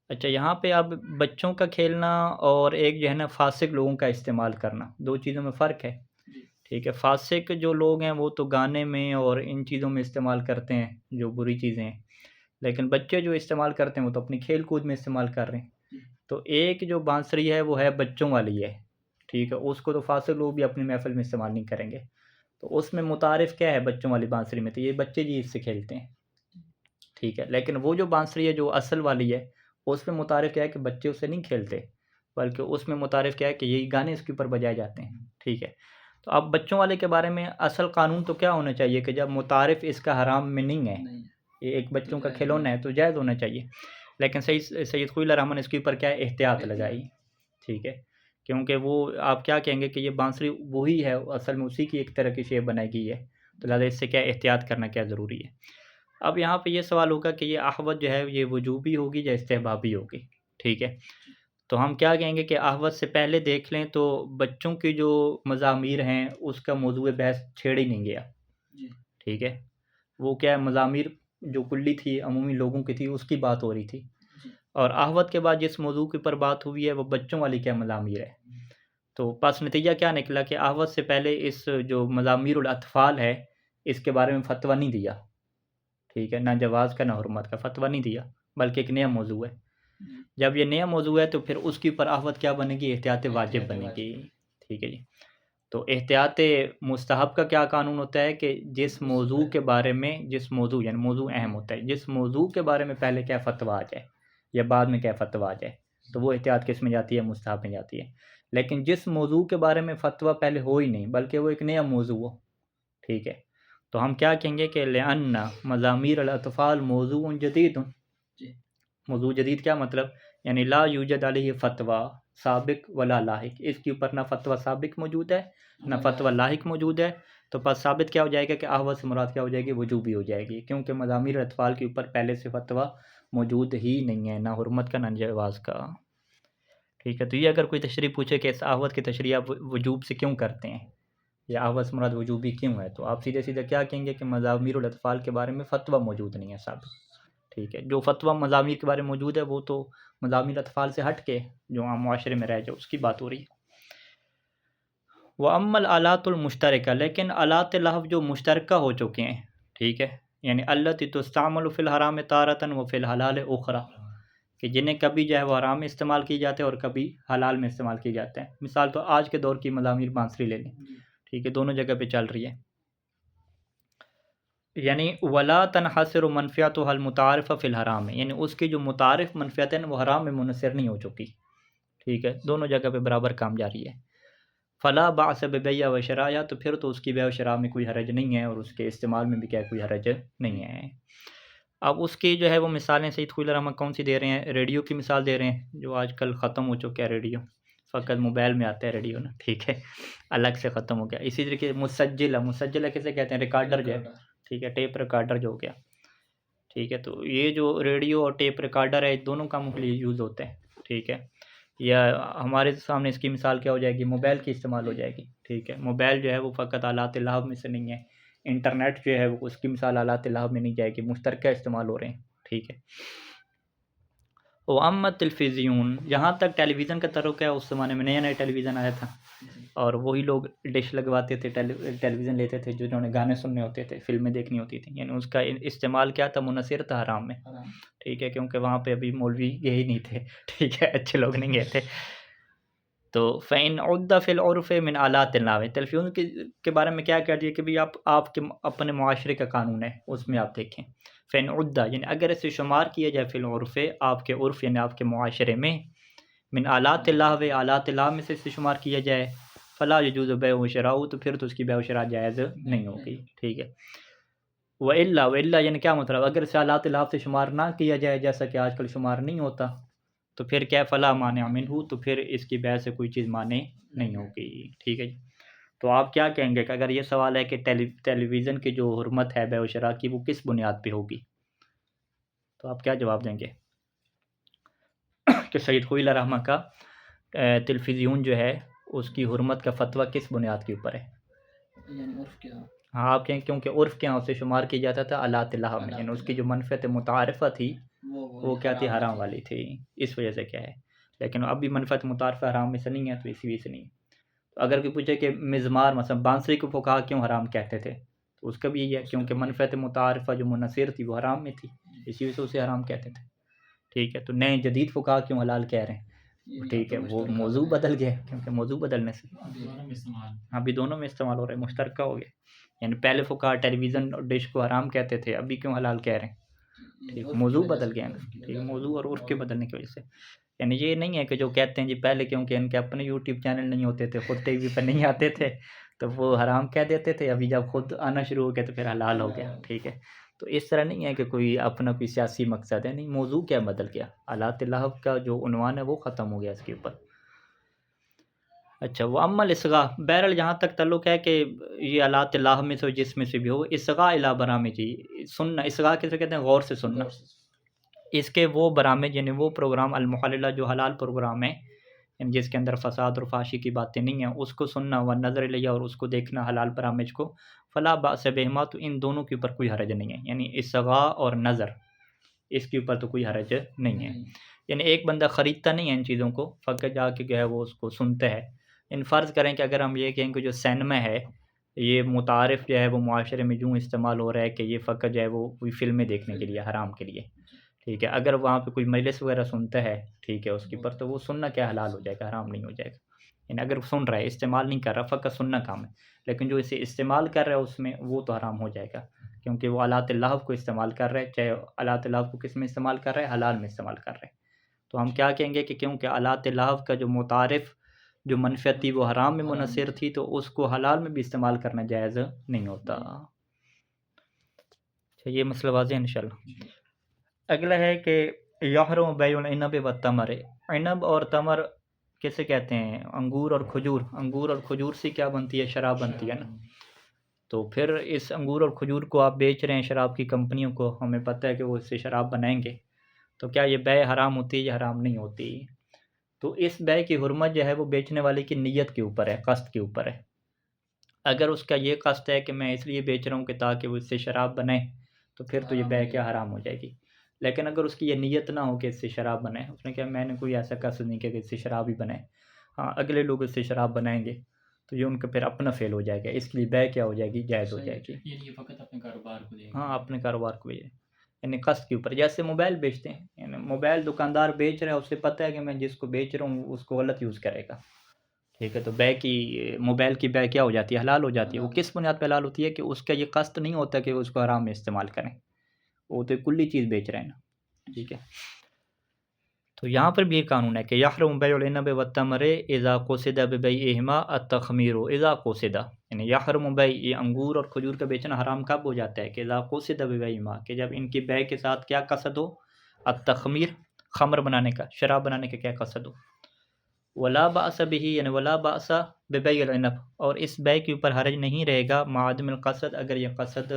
اچھا، یہاں پہ اب بچوں کا کھیلنا اور ایک جو ہے نا فاسق لوگوں کا استعمال کرنا، دو چیزوں میں فرق ہے۔ ٹھیک ہے، فاسق جو لوگ ہیں وہ تو گانے میں اور ان چیزوں میں استعمال کرتے ہیں جو بری چیزیں ہیں، لیکن بچے جو استعمال کرتے ہیں وہ تو اپنی کھیل کود میں استعمال کر رہے ہیں۔ تو ایک جو بانسری ہے وہ ہے بچوں والی ہے، ٹھیک ہے، اس کو تو فاسق لوگ بھی اپنی محفل میں استعمال نہیں کریں گے۔ تو اس میں متعارف کیا ہے بچوں والی بانسری میں، تو یہ بچے جی اس سے کھیلتے ہیں، ٹھیک ہے۔ لیکن وہ جو بانسری ہے جو اصل والی ہے، اس میں متعارف کیا ہے کہ بچے اس سے نہیں کھیلتے، بلکہ اس میں متعارف کیا ہے کہ یہی گانے اس کے اوپر بجائے جاتے ہیں، ٹھیک ہے۔ تو اب بچوں والے کے بارے میں اصل قانون تو کیا ہونا چاہیے کہ جب متعارف اس کا حرام میں نہیں ہے، یہ ایک بچوں کا کھلونا ہے تو جائز ہونا چاہیے۔ لیکن سید خوئی الرحمن اس کے اوپر کیا ہے احتیاط لگائی، ٹھیک ہے، کیونکہ وہ آپ کیا کہیں گے کہ یہ بانسری وہی ہے، اصل میں اسی کی ایک طرح کی شیپ بنائی گئی ہے، تو لہٰذا اس سے کیا احتیاط کرنا کیا ضروری ہے۔ اب یہاں پہ یہ سوال ہوگا کہ یہ احوط جو ہے یہ وجوبی ہوگی یا استحبابی ہوگی، ٹھیک ہے۔ تو ہم کیا کہیں گے کہ احوط سے پہلے دیکھ لیں تو بچوں کی جو مضامیر ہیں اس کا موضوع بحث چھیڑ ہی نہیں گیا، ٹھیک ہے۔ وہ کیا ہے مضامیر جو کلی تھی عمومی لوگوں کی تھی اس کی بات ہو رہی تھی، اور احوط کے بعد جس موضوع کے اوپر بات ہوئی ہے وہ بچوں والی کیا مضامیر ہے۔ تو پس نتیجہ کیا نکلا کہ احوط سے پہلے اس جو مضامیر الاطفال ہے اس کے بارے میں فتویٰ نہیں دیا، ٹھیک ہے، نہ جواز کا نہ حرمت کا فتویٰ نہیں دیا، بلکہ ایک نیا موضوع ہے۔ جب یہ نیا موضوع ہے تو پھر اس کے اوپر احوط کیا بنے گی، احتیاط واجب بنے گی، ٹھیک ہے جی۔ تو احتیاط مستحب کا کیا قانون ہوتا ہے کہ جس موضوع کے بارے میں، جس موضوع یعنی موضوع اہم ہوتا ہے، جس موضوع کے بارے میں پہلے کیا فتویٰ آ جائے یا بعد میں کیا فتویٰ آ جائے تو وہ احتیاط کس میں جاتی ہے، مستحب میں جاتی ہے۔ لیکن جس موضوع کے بارے میں فتویٰ پہلے ہو ہی نہیں بلکہ وہ ایک نیا موضوع ہو، ٹھیک ہے، تو ہم کیا کہیں گے کہ لأن مضامیر الاطفال موضوع جدید، موضوع جدید کیا مطلب، یعنی لا یوجد علیہ فتویٰ سابق ولا لاحق، اس کے اوپر نہ فتویٰ سابق موجود ہے نہ فتویٰ لاحق موجود ہے، تو پس ثابت کیا ہو جائے گا کہ احوط سے مراد کیا ہو جائے گی، وجوبی ہو جائے گی، کیونکہ مضامیر الاطفال کے اوپر پہلے سے فتویٰ موجود ہی نہیں ہے، نہ حرمت کا نہ جواز کا، ٹھیک ہے۔ تو یہ اگر کوئی تشریح پوچھے کہ اس احوط کی تشریح آپ وجوب سے کیوں کرتے ہیں یا احوط سے مراد وجوبی کیوں ہے، تو آپ سیدھے سیدھے کیا کہیں گے کہ مضامیر الاطفال کے بارے میں فتویٰ موجود نہیں ہے ثابت، ٹھیک ہے۔ جو فتویٰ مضامیر کے بارے میں موجود ہے وہ تو مضامیر اطفال سے ہٹ کے جو عام معاشرے میں رہ جائے اس کی بات ہو رہی ہے۔ وَأَمَّا الْآلَاتُ الْمُشْتَرَكَةُ، لیکن آلات لہو جو مشترکہ ہو چکے ہیں، ٹھیک ہے، یعنی التي تستعمل فی الحرام تارة وفی الحلال اخرى، کہ جنہیں کبھی جو ہے وہ حرام میں استعمال کی جاتے ہیں اور کبھی حلال میں استعمال کی جاتے ہیں۔ مثال تو آج کے دور کی مضامیر بانسری لے لیں، ٹھیک ہے، دونوں جگہ پہ چل رہی ہے، یعنی ولا تنحصر منفعتها المتعارفہ فی الحرام، یعنی اس کی جو متعارف منفعت ہے وہ حرام میں منحصر نہیں ہو چکی، ٹھیک ہے، دونوں جگہ پہ برابر کام جاری ہے۔ فلا باس ببیع و شراء، تو پھر تو اس کی بیع و شراء میں کوئی حرج نہیں ہے اور اس کے استعمال میں بھی کیا کوئی حرج نہیں ہے۔ اب اس کی جو ہے وہ مثالیں سید خوئی الرحمن کون سی دے رہے ہیں، ریڈیو کی مثال دے رہے ہیں جو آج کل ختم ہو چکا ہے، ریڈیو فقط موبائل میں آتا ہے ریڈیو نا، ٹھیک ہے، الگ سے ختم ہو گیا۔ اسی طریقے مسجلہ کسے کہتے ہیں، ریکارڈر جو ہے، ٹھیک ہے، ٹیپ ریکارڈر جو ہو گیا، ٹھیک ہے۔ تو یہ جو ریڈیو اور ٹیپ ریکارڈر ہے دونوں کاموں کے لیے یوز ہوتے ہیں، ٹھیک ہے۔ یا ہمارے سامنے اس کی مثال کیا ہو جائے گی، موبائل کی استعمال ہو جائے گی، ٹھیک ہے۔ موبائل جو ہے وہ فقط آلات لہو میں سے نہیں ہے، انٹرنیٹ جو ہے وہ اس کی مثال آلات لہو میں نہیں جائے گی، مشترکہ استعمال ہو رہے ہیں، ٹھیک ہے۔ وَأَمَّا التلفزیون، جہاں تک ٹیلی ویژن کا تعلق ہے، اس زمانے میں نیا نیا ٹیلی ویژن آیا تھا اور وہی لوگ ڈش لگواتے تھے، ٹیلی ویژن لیتے تھے جنہوں نے گانے سننے ہوتے تھے، فلمیں دیکھنی ہوتی تھیں، یعنی اس کا استعمال کیا تھا، منحصر تھا حرام میں، ٹھیک ہے، کیونکہ وہاں پہ ابھی مولوی گئے ہی نہیں تھے، ٹھیک ہے، اچھے لوگ نہیں گئے تھے۔ تو فَإِنْ عُدَّ فِي الْعُرْفِ مِنْ آلَاتِ اللَّهِ، ٹیلی ویژن کے بارے میں کیا کہہ دیا کہ بھی آپ کے اپنے معاشرے کا قانون ہے، اس میں آپ دیکھیں فَإِنْ عُدَّ، یعنی اگر اسے شمار کیا جائے فی العرف، آپ کے عرف یعنی آپ کے معاشرے میں، من آلات اللَّهِ، آلات اللہ میں سے اسے شمار کیا جائے، فلا یجوز بیع و شراء، تو پھر تو اس کی بیع و شراء جائز نہیں ہوگی، ٹھیک ہے۔ وَإِلَّا یعنی کیا مطلب، اگر اسے آلات اللہ سے شمار نہ کیا جائے جیسا کہ آج کل شمار نہیں ہوتا تو پھر کیا فلا مانع منہ، تو پھر اس کی بیع سے کوئی چیز مانع نہیں ہوگی، ٹھیک ہے جی۔ تو آپ کیا کہیں گے کہ اگر یہ سوال ہے کہ ٹیلی ویژن کی جو حرمت ہے بیع و شراء کی وہ کس بنیاد پہ ہوگی، تو آپ کیا جواب دیں گے کہ سید خوئی اللہ رحمہ کا تلفزیون جو ہے اس کی حرمت کا فتویٰ کس بنیاد کے اوپر ہے؟ یعنی عرف کیا؟ ہاں آپ کہیں کیونکہ عرف کے یہاں اسے شمار کیا جاتا تھا آلات اللہ میں، یعنی اس کی جو منفعت متعارفہ تھی وہ کیا تھی، حرام والی تھی، اس وجہ سے کیا ہے، لیکن اب بھی منفعت متعارفہ حرام میں سے نہیں ہے تو اسی وجہ سے نہیں ہے۔ تو اگر کوئی پوچھے کہ مزمار مثلا بانسری کو فقہا کیوں حرام کہتے تھے، تو اس کا بھی یہی ہے کیونکہ منفعت متعارفہ جو منصر تھی وہ حرام میں تھی، اسی وجہ سے اسے حرام کہتے تھے، ٹھیک ہے۔ تو نئے جدید فقہا کیوں حلال کہہ رہے ہیں، ٹھیک ہے، وہ موضوع بدل گیا کیونکہ موضوع بدلنے سے ابھی دونوں میں استعمال ہو رہے ہیں، مشترکہ ہو گئے، یعنی پہلے فقہا ٹیلی ویژن اور ڈش کو حرام کہتے تھے، ابھی کیوں حلال کہہ رہے ہیں، ٹھیک، موضوع بدل گیا نا، ٹھیک، موضوع اور عرف کے بدلنے کی وجہ سے۔ یعنی یہ نہیں ہے کہ جو کہتے ہیں جی پہلے کیونکہ ان کے اپنے یوٹیوب چینل نہیں ہوتے تھے، خود ٹی وی پہ نہیں آتے تھے تو وہ حرام کہہ دیتے تھے، ابھی جب خود آنا شروع ہو گیا تو پھر حلال ہو گیا، ٹھیک ہے۔ تو اس طرح نہیں ہے کہ کوئی اپنا کوئی سیاسی مقصد ہے، نہیں، موضوع کیا بدل گیا، آلات اللہ کا جو عنوان ہے وہ ختم ہو گیا اس کے اوپر۔ اچھا، وہ اما الاسغاء، بہرحال جہاں تک تعلق ہے کہ یہ آلات اللہ میں سے جس میں سے بھی ہو، اسغاء الی برامج، سننا، اسغاء کسے کہتے ہیں، غور سے سننا، اس کے وہ برامج یعنی وہ پروگرام المحللہ جو حلال پروگرام ہے، یعنی جس کے اندر فساد اور فحاشی کی باتیں نہیں ہیں، اس کو سننا، و نظر الیہ، اور اس کو دیکھنا حلال برامج کو، فلا باس بہما، تو ان دونوں کے اوپر کوئی حرج نہیں ہے، یعنی اسغاء اور نظر اس کے اوپر تو کوئی حرج نہیں ہے، یعنی ایک بندہ خریدتا نہیں ہے ان چیزوں کو، فقط جا کے جو ہے وہ اس کو سنتا ہے۔ ان فرض کریں کہ اگر ہم یہ کہیں کہ جو سینما ہے یہ متعارف جو ہے وہ معاشرے میں یوں استعمال ہو رہا ہے کہ یہ فقط جو ہے وہ کوئی فلمیں دیکھنے کے لیے، حرام کے لیے، ٹھیک ہے، اگر وہاں پہ کوئی مجلس وغیرہ سنتا ہے، ٹھیک ہے، اس کے اوپر تو وہ سننا کیا حلال ہو جائے گا، حرام نہیں ہو جائے گا، یعنی اگر سن رہا ہے، استعمال نہیں کر رہا، فقط سننا کام ہے، لیکن جو اسے استعمال کر رہا ہے اس میں وہ تو حرام ہو جائے گا، کیونکہ وہ آلات اللہ کو استعمال کر رہا ہے، چاہے آلات اللہ کو کس میں استعمال کر رہا ہے، حلال میں استعمال کر رہا ہے۔ تو ہم کیا کہیں گے کہ کیونکہ آلات اللہ کا جو متعارف جو منفعت تھی وہ حرام میں منحصر تھی، تو اس کو حلال میں بھی استعمال کرنا جائز نہیں ہوتا۔ اچھا، یہ مسئلہ واضح ہے انشاءاللہ۔ اگلا ہے کہ یحرم بیع العنب والتمر، عنب اور تمر کیسے کہتے ہیں، انگور اور کھجور، انگور اور کھجور سے کیا بنتی ہے، شراب بنتی ہے نا، تو پھر اس انگور اور کھجور کو آپ بیچ رہے ہیں شراب کی کمپنیوں کو، ہمیں پتہ ہے کہ وہ اس سے شراب بنائیں گے، تو کیا یہ بیع حرام ہوتی ہے یا حرام نہیں ہوتی؟ تو اس بیع کی حرمت جو ہے وہ بیچنے والے کی نیت کے اوپر ہے، قصد کے اوپر ہے۔ اگر اس کا یہ قصد ہے کہ میں اس لیے بیچ رہا ہوں کہ تاکہ وہ اس سے شراب بنائے، تو پھر تو یہ بیع کیا حرام ہو جائے گی، لیکن اگر اس کی یہ نیت نہ ہو کہ اس سے شراب بنائے، اس نے کہا میں نے کوئی ایسا قصد نہیں کیا کہ اس سے شراب ہی بنائے، ہاں اگلے لوگ اس سے شراب بنائیں گے تو یہ ان کا پھر اپنا فیل ہو جائے گا، اس کے لیے بیع کیا ہو جائے گی، جائز ہو جائے گی، یہ فقط اپنے کاروبار کو دے گا، ہاں اپنے کاروبار کو بھی، یعنی قصد کے اوپر، جیسے موبائل بیچتے ہیں، یعنی موبائل دکاندار بیچ رہا ہے، اسے پتہ ہے کہ میں جس کو بیچ رہا ہوں اس کو غلط یوز کرے گا، ٹھیک ہے، تو بیع کی، موبائل کی بیع کیا ہو جاتی ہے، حلال ہو جاتی ہے۔ وہ کس بنیاد پہ حلال ہوتی ہے کہ اس کا یہ قصد نہیں ہوتا کہ وہ اس کو حرام میں استعمال کریں، وہ تو کلی چیز بیچ رہے ہیں نا، ٹھیک ہے۔ تو یہاں پر بھی یہ قانون ہے کہ یحرم بیع العنب والتمر اذا قصد ببیعہما التخمیر، اذا قصد، یعنی یحرم بیع، یہ انگور اور کھجور کا بیچنا حرام کب ہو جاتا ہے کہ اذا قصد ببیعہما، کہ جب ان کی بیع کے ساتھ کیا قصد ہو، التخمیر، خمر بنانے کا، شراب بنانے کا کیا قصد ہو، ولا باس به، یعنی ولا باس ببیع العنب، اور اس بیع کے اوپر حرج نہیں رہے گا مع عدم القصد، اگر یہ قصد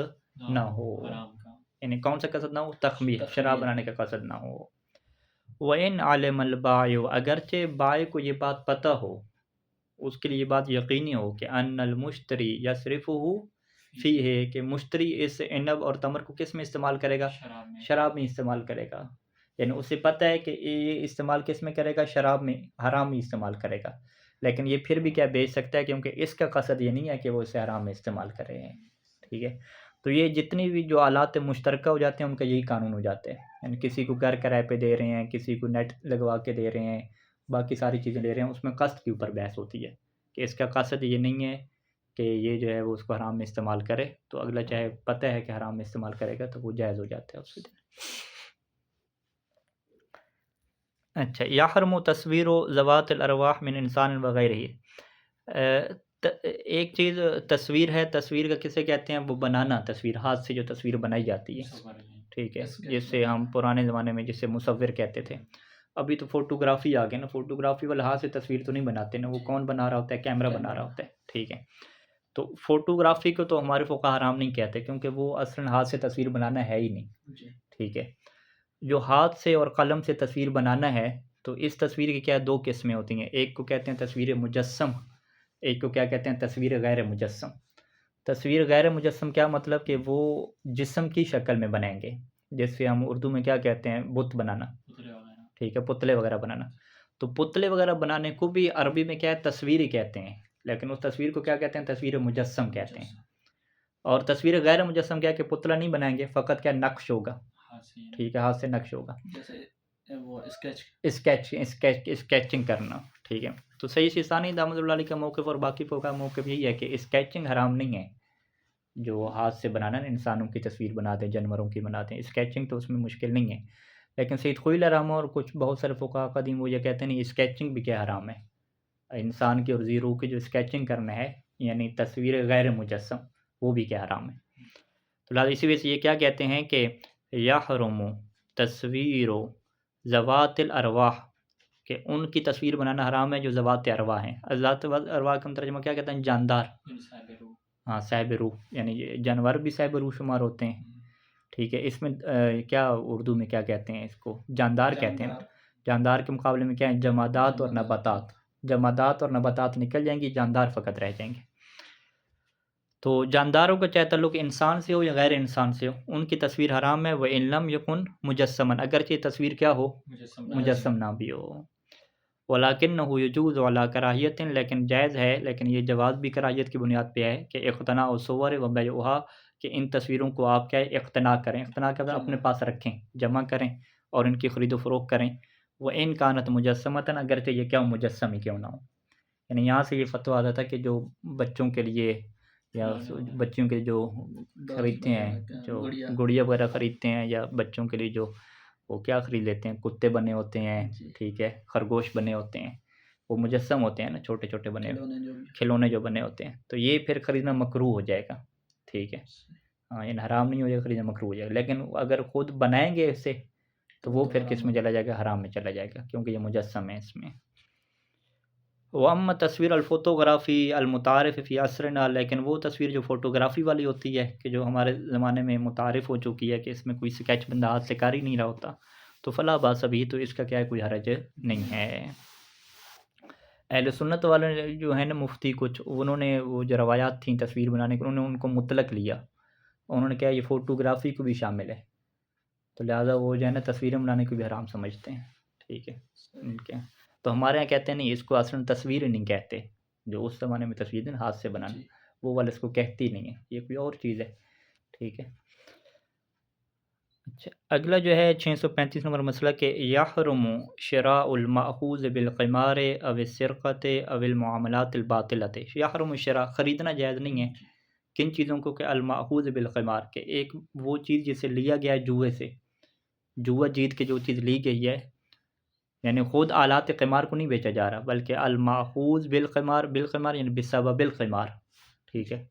نہ ہو، یعنی کون سا قصد نہ ہو، تخمیر، شراب بنانے کا قصد نہ ہو۔ وَإِنْ عَلِمَ الْبَائِعُ، اگرچہ بائع کو یہ بات پتہ ہو، اس کے لیے یہ بات یقینی ہو کہ ان المشتری یصرفه فیہ، کہ مشتری اس عنب اور تمر کو کس میں استعمال کرے گا، شراب میں استعمال کرے گا، یعنی اسے پتہ ہے کہ یہ استعمال کس میں کرے گا، شراب میں، حرام میں استعمال کرے گا، لیکن یہ پھر بھی کیا بیچ سکتا ہے کیونکہ اس کا قصد یہ نہیں ہے کہ وہ اسے حرام میں استعمال کرے ہیں، ٹھیک ہے۔ تو یہ جتنی بھی جو آلات مشترکہ ہو جاتے ہیں ان کا یہی قانون ہو جاتا ہے، یعنی کسی کو گھر کرائے پہ دے رہے ہیں، کسی کو نیٹ لگوا کے دے رہے ہیں، باقی ساری چیزیں دے رہے ہیں، اس میں قصد کے اوپر بحث ہوتی ہے کہ اس کا قصد یہ نہیں ہے کہ یہ جو ہے وہ اس کو حرام میں استعمال کرے، تو اگلا چاہے پتہ ہے کہ حرام میں استعمال کرے گا تو وہ جائز ہو جاتا ہے اس سے۔ اچھا، یحرم تصویر ذوات الارواح من انسان وغیرہ، ایک چیز تصویر ہے، تصویر کا کسے کہتے ہیں، وہ بنانا، تصویر، ہاتھ سے جو تصویر بنائی جاتی ہے، ٹھیک ہے، جس سے ہم پرانے زمانے میں جسے مصور کہتے تھے، ابھی تو فوٹوگرافی آ گیا نا، فوٹوگرافی والا ہاتھ سے تصویر تو نہیں بناتے نا، وہ کون بنا رہا ہوتا ہے؟ کیمرہ بنا رہا ہوتا ہے، ٹھیک ہے۔ تو فوٹوگرافی کو تو ہمارے فقہا حرام نہیں کہتے، کیونکہ وہ اصلاً ہاتھ سے تصویر بنانا ہے ہی نہیں، ٹھیک ہے۔ جو ہاتھ سے اور قلم سے تصویر بنانا ہے، تو اس تصویر کی کیا دو قسمیں ہوتی ہیں، ایک کو کہتے ہیں تصویر مجسم، ایک کو کیا کہتے ہیں تصویر غیر مجسم۔ تصویر غیر مجسم کیا مطلب کہ وہ جسم کی شکل میں بنائیں گے، جیسے ہم اردو میں کیا کہتے ہیں، بت بنانا، ٹھیک ہے، پتلے وغیرہ بنانا۔ تو پتلے وغیرہ بنانے کو بھی عربی میں کیا ہے، تصویر ہی کہتے ہیں، لیکن اس تصویر کو کیا کہتے ہیں، تصویر مجسم کہتے ہیں۔ اور تصویر غیر مجسم کیا ہے کہ پتلا نہیں بنائیں گے، فقط کیا نقش ہوگا، ٹھیک ہے، ہاتھ سے نقش ہوگا، وہ اسکیچنگ کرنا، ٹھیک ہے۔ تو سید سیستانی دامت اللہ علیہ کا موقف اور باقی فقہا کا موقف یہی ہے کہ اسکیچنگ حرام نہیں ہے، جو ہاتھ سے بنانا نا، انسانوں کی تصویر بنا دیں، جانوروں کی بنا دیں، اسکیچنگ تو اس میں مشکل نہیں ہے۔ لیکن سید خوئی علیہ رحمہ اور کچھ بہت سارے فقہا قدیم وہ یہ کہتے ہیں نہیں، اسکیچنگ بھی کیا حرام ہے، انسان کی اور زیرو کی جو اسکیچنگ کرنا ہے، یعنی تصویر غیر مجسم، وہ بھی کیا حرام ہے۔ تو لہٰذا اسی وجہ سے یہ کیا کہتے ہیں کہ یحرم تصویر ذوات الارواح، کہ ان کی تصویر بنانا حرام ہے جو ذوات ارواح ہیں۔ ذات ارواح کا ترجمہ کیا کہتے ہیں، جاندار، ہاں، صاحب روح، یعنی یہ جانور بھی صاحب روح شمار ہوتے ہیں، ٹھیک ہے۔ اس میں کیا اردو میں کیا کہتے ہیں اس کو، جاندار کہتے ہیں۔ جاندار کے مقابلے میں کیا ہے، جمادات اور نباتات، جمادات اور نباتات نکل جائیں گی، جاندار فقط رہ جائیں گے۔ تو جانداروں کا چاہے تعلق انسان سے ہو یا غیر انسان سے ہو، ان کی تصویر حرام ہے، وَإِن لَمْ يَكُنْ مُجَسَّمًا، اگرچہ تصویر کیا ہو، مجسم نہ بھی ہو۔ وَلَكِنَّهُ يَجُوزُ عَلَىٰ كَرَاهِيَةٍ، لیکن جائز ہے، لیکن یہ جواز بھی کراہیت کی بنیاد پہ ہے کہ اقتناء الصور وبيعها، کہ ان تصویروں کو آپ کیا ہے، اقتناء کریں، اقتناء کا اپنے پاس رکھیں، جمع کریں اور ان کی خرید و فروخت کریں۔ وَإِن كَانَتْ مُجَسَّمَةً، اگرچہ یہ کیا مجسم ہی کیوں نہ ہو۔ یعنی یہاں سے یہ فتویٰ آتا تھا کہ جو بچوں کے لیے یا بچوں کے جو خریدتے ہیں، جو گڑیا وغیرہ خریدتے ہیں، یا بچوں کے لیے جو وہ کیا خرید لیتے ہیں، کتے بنے ہوتے ہیں، ٹھیک ہے، خرگوش بنے ہوتے ہیں، وہ مجسم ہوتے ہیں نا، چھوٹے چھوٹے بنے کھلونے جو بنے ہوتے ہیں، تو یہ پھر خریدنا مکروہ ہو جائے گا، ٹھیک ہے، ہاں، یہ حرام نہیں ہو جائے گا، خریدنا مکروہ ہو جائے گا۔ لیکن اگر خود بنائیں گے اسے تو وہ پھر کس میں چلا جائے گا، حرام میں چلا جائے گا، کیونکہ یہ مجسم ہے اس میں۔ وَأَمَّا تصویر الفوٹوگرافی المتعارف فی عصرنا، لیکن وہ تصویر جو فوٹوگرافی والی ہوتی ہے، کہ جو ہمارے زمانے میں متعارف ہو چکی ہے، کہ اس میں کوئی سکیچ بندہ ہاتھ سے کر ہی نہیں رہا ہوتا، تو فلا باس بھی، تو اس کا کیا ہے، کوئی حرج نہیں ہے۔ اہل سنت والے جو ہیں نا مفتی کچھ، انہوں نے وہ جو روایات تھیں تصویر بنانے کی، انہوں نے ان کو مطلق لیا، انہوں نے کیا یہ فوٹوگرافی کو بھی شامل ہے، تو لہٰذا وہ جو ہے نا تصویریں بنانے کو بھی حرام سمجھتے ہیں، ٹھیک ہے ان کے۔ تو ہمارے یہاں کہتے ہیں نہیں، اس کو اصلاً تصویر نہیں کہتے، جو اس زمانے میں تصویر تھی ہاتھ سے بنانا، وہ والا اس کو کہتی نہیں ہے، یہ کوئی اور چیز ہے، ٹھیک ہے۔ اچھا، اگلا جو ہے 635 نمبر مسئلہ کہ یحرم شراء المأخوذ بالقمار او السرقۃ او المعاملات الباطلۃ، یحرم شراء، خریدنا جائز نہیں ہے، کن چیزوں کو، کہ المأخوذ بالقمار، کہ ایک وہ چیز جسے لیا گیا ہے جوئے سے، جوا جیت کے جو چیز لی گئی ہے، یعنی خود آلات قمار کو نہیں بیچا جا رہا، بلکہ الماخوذ بالقمار، بالقمار یعنی بسبب القمار، ٹھیک ہے،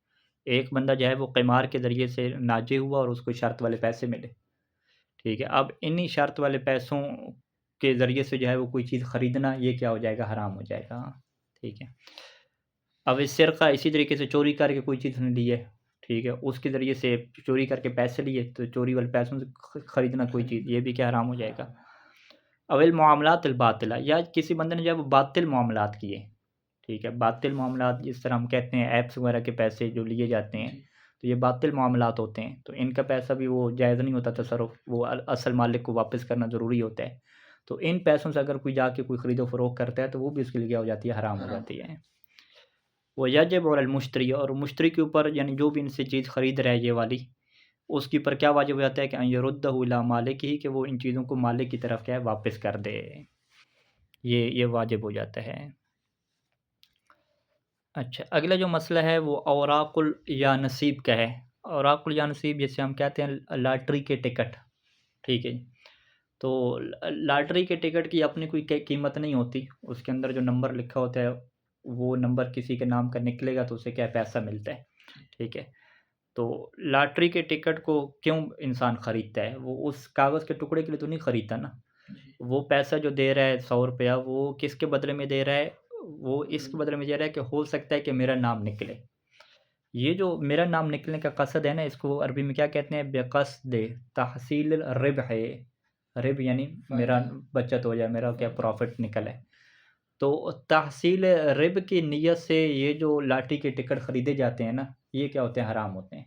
ایک بندہ جو ہے وہ قمار کے ذریعے سے ناجے ہوا اور اس کو شرط والے پیسے ملے، ٹھیک ہے، اب انہی شرط والے پیسوں کے ذریعے سے جو ہے وہ کوئی چیز خریدنا، یہ کیا ہو جائے گا، حرام ہو جائے گا، ٹھیک ہے۔ اب اس سرقہ، اسی طریقے سے چوری کر کے کوئی چیز نے لی ہے، ٹھیک ہے، اس کے ذریعے سے چوری کر کے پیسے لیے، تو چوری والے پیسوں سے خریدنا کوئی چیز، یہ بھی کیا حرام ہو جائے گا۔ اول معاملات الباطلہ، یا کسی بندے نے جب باطل معاملات کیے، ٹھیک ہے، باطل معاملات جس طرح ہم کہتے ہیں ایپس وغیرہ کے پیسے جو لیے جاتے ہیں، تو یہ باطل معاملات ہوتے ہیں، تو ان کا پیسہ بھی وہ جائز نہیں ہوتا تصرف، وہ اصل مالک کو واپس کرنا ضروری ہوتا ہے، تو ان پیسوں سے اگر کوئی جا کے کوئی خرید و فروخت کرتا ہے تو وہ بھی اس کے لیے کیا ہو جاتی ہے، حرام ہو جاتی ہے۔ وہ یجب علی المشتری، اور مشتری کے اوپر، یعنی جو بھی ان سے چیز خرید رہا ہے یہ والی، اس کے اوپر کیا واجب ہو جاتا ہے کہ ان یردہ الی مالک ہی، کہ وہ ان چیزوں کو مالک کی طرف کیا ہے، واپس کر دے، یہ واجب ہو جاتا ہے۔ اچھا، اگلا جو مسئلہ ہے وہ اوراق الجانصیب کا ہے۔ اوراق الجانصیب جیسے ہم کہتے ہیں لاٹری کے ٹکٹ، ٹھیک ہے، تو لاٹری کے ٹکٹ کی اپنی کوئی قیمت نہیں ہوتی، اس کے اندر جو نمبر لکھا ہوتا ہے وہ نمبر کسی کے نام کا نکلے گا تو اسے کیا پیسہ ملتا ہے، ٹھیک ہے۔ تو لاٹری کے ٹکٹ کو کیوں انسان خریدتا ہے، وہ اس کاغذ کے ٹکڑے کے لیے تو نہیں خریدتا نا، وہ پیسہ جو دے رہا ہے 100 روپیہ، وہ کس کے بدلے میں دے رہا ہے؟ وہ اس کے بدلے میں دے رہا ہے کہ ہو سکتا ہے کہ میرا نام نکلے۔ یہ جو میرا نام نکلنے کا قصد ہے نا، اس کو عربی میں کیا کہتے ہیں؟ بقصد تحصیل الربح ہے۔ ربح یعنی میرا بچت ہو جائے، میرا کیا پروفٹ نکلے۔ تو تحصیل ربح کی نیت سے یہ جو لاٹری کے ٹکٹ خریدے جاتے ہیں نا، یہ کیا ہوتے ہیں؟ حرام ہوتے ہیں۔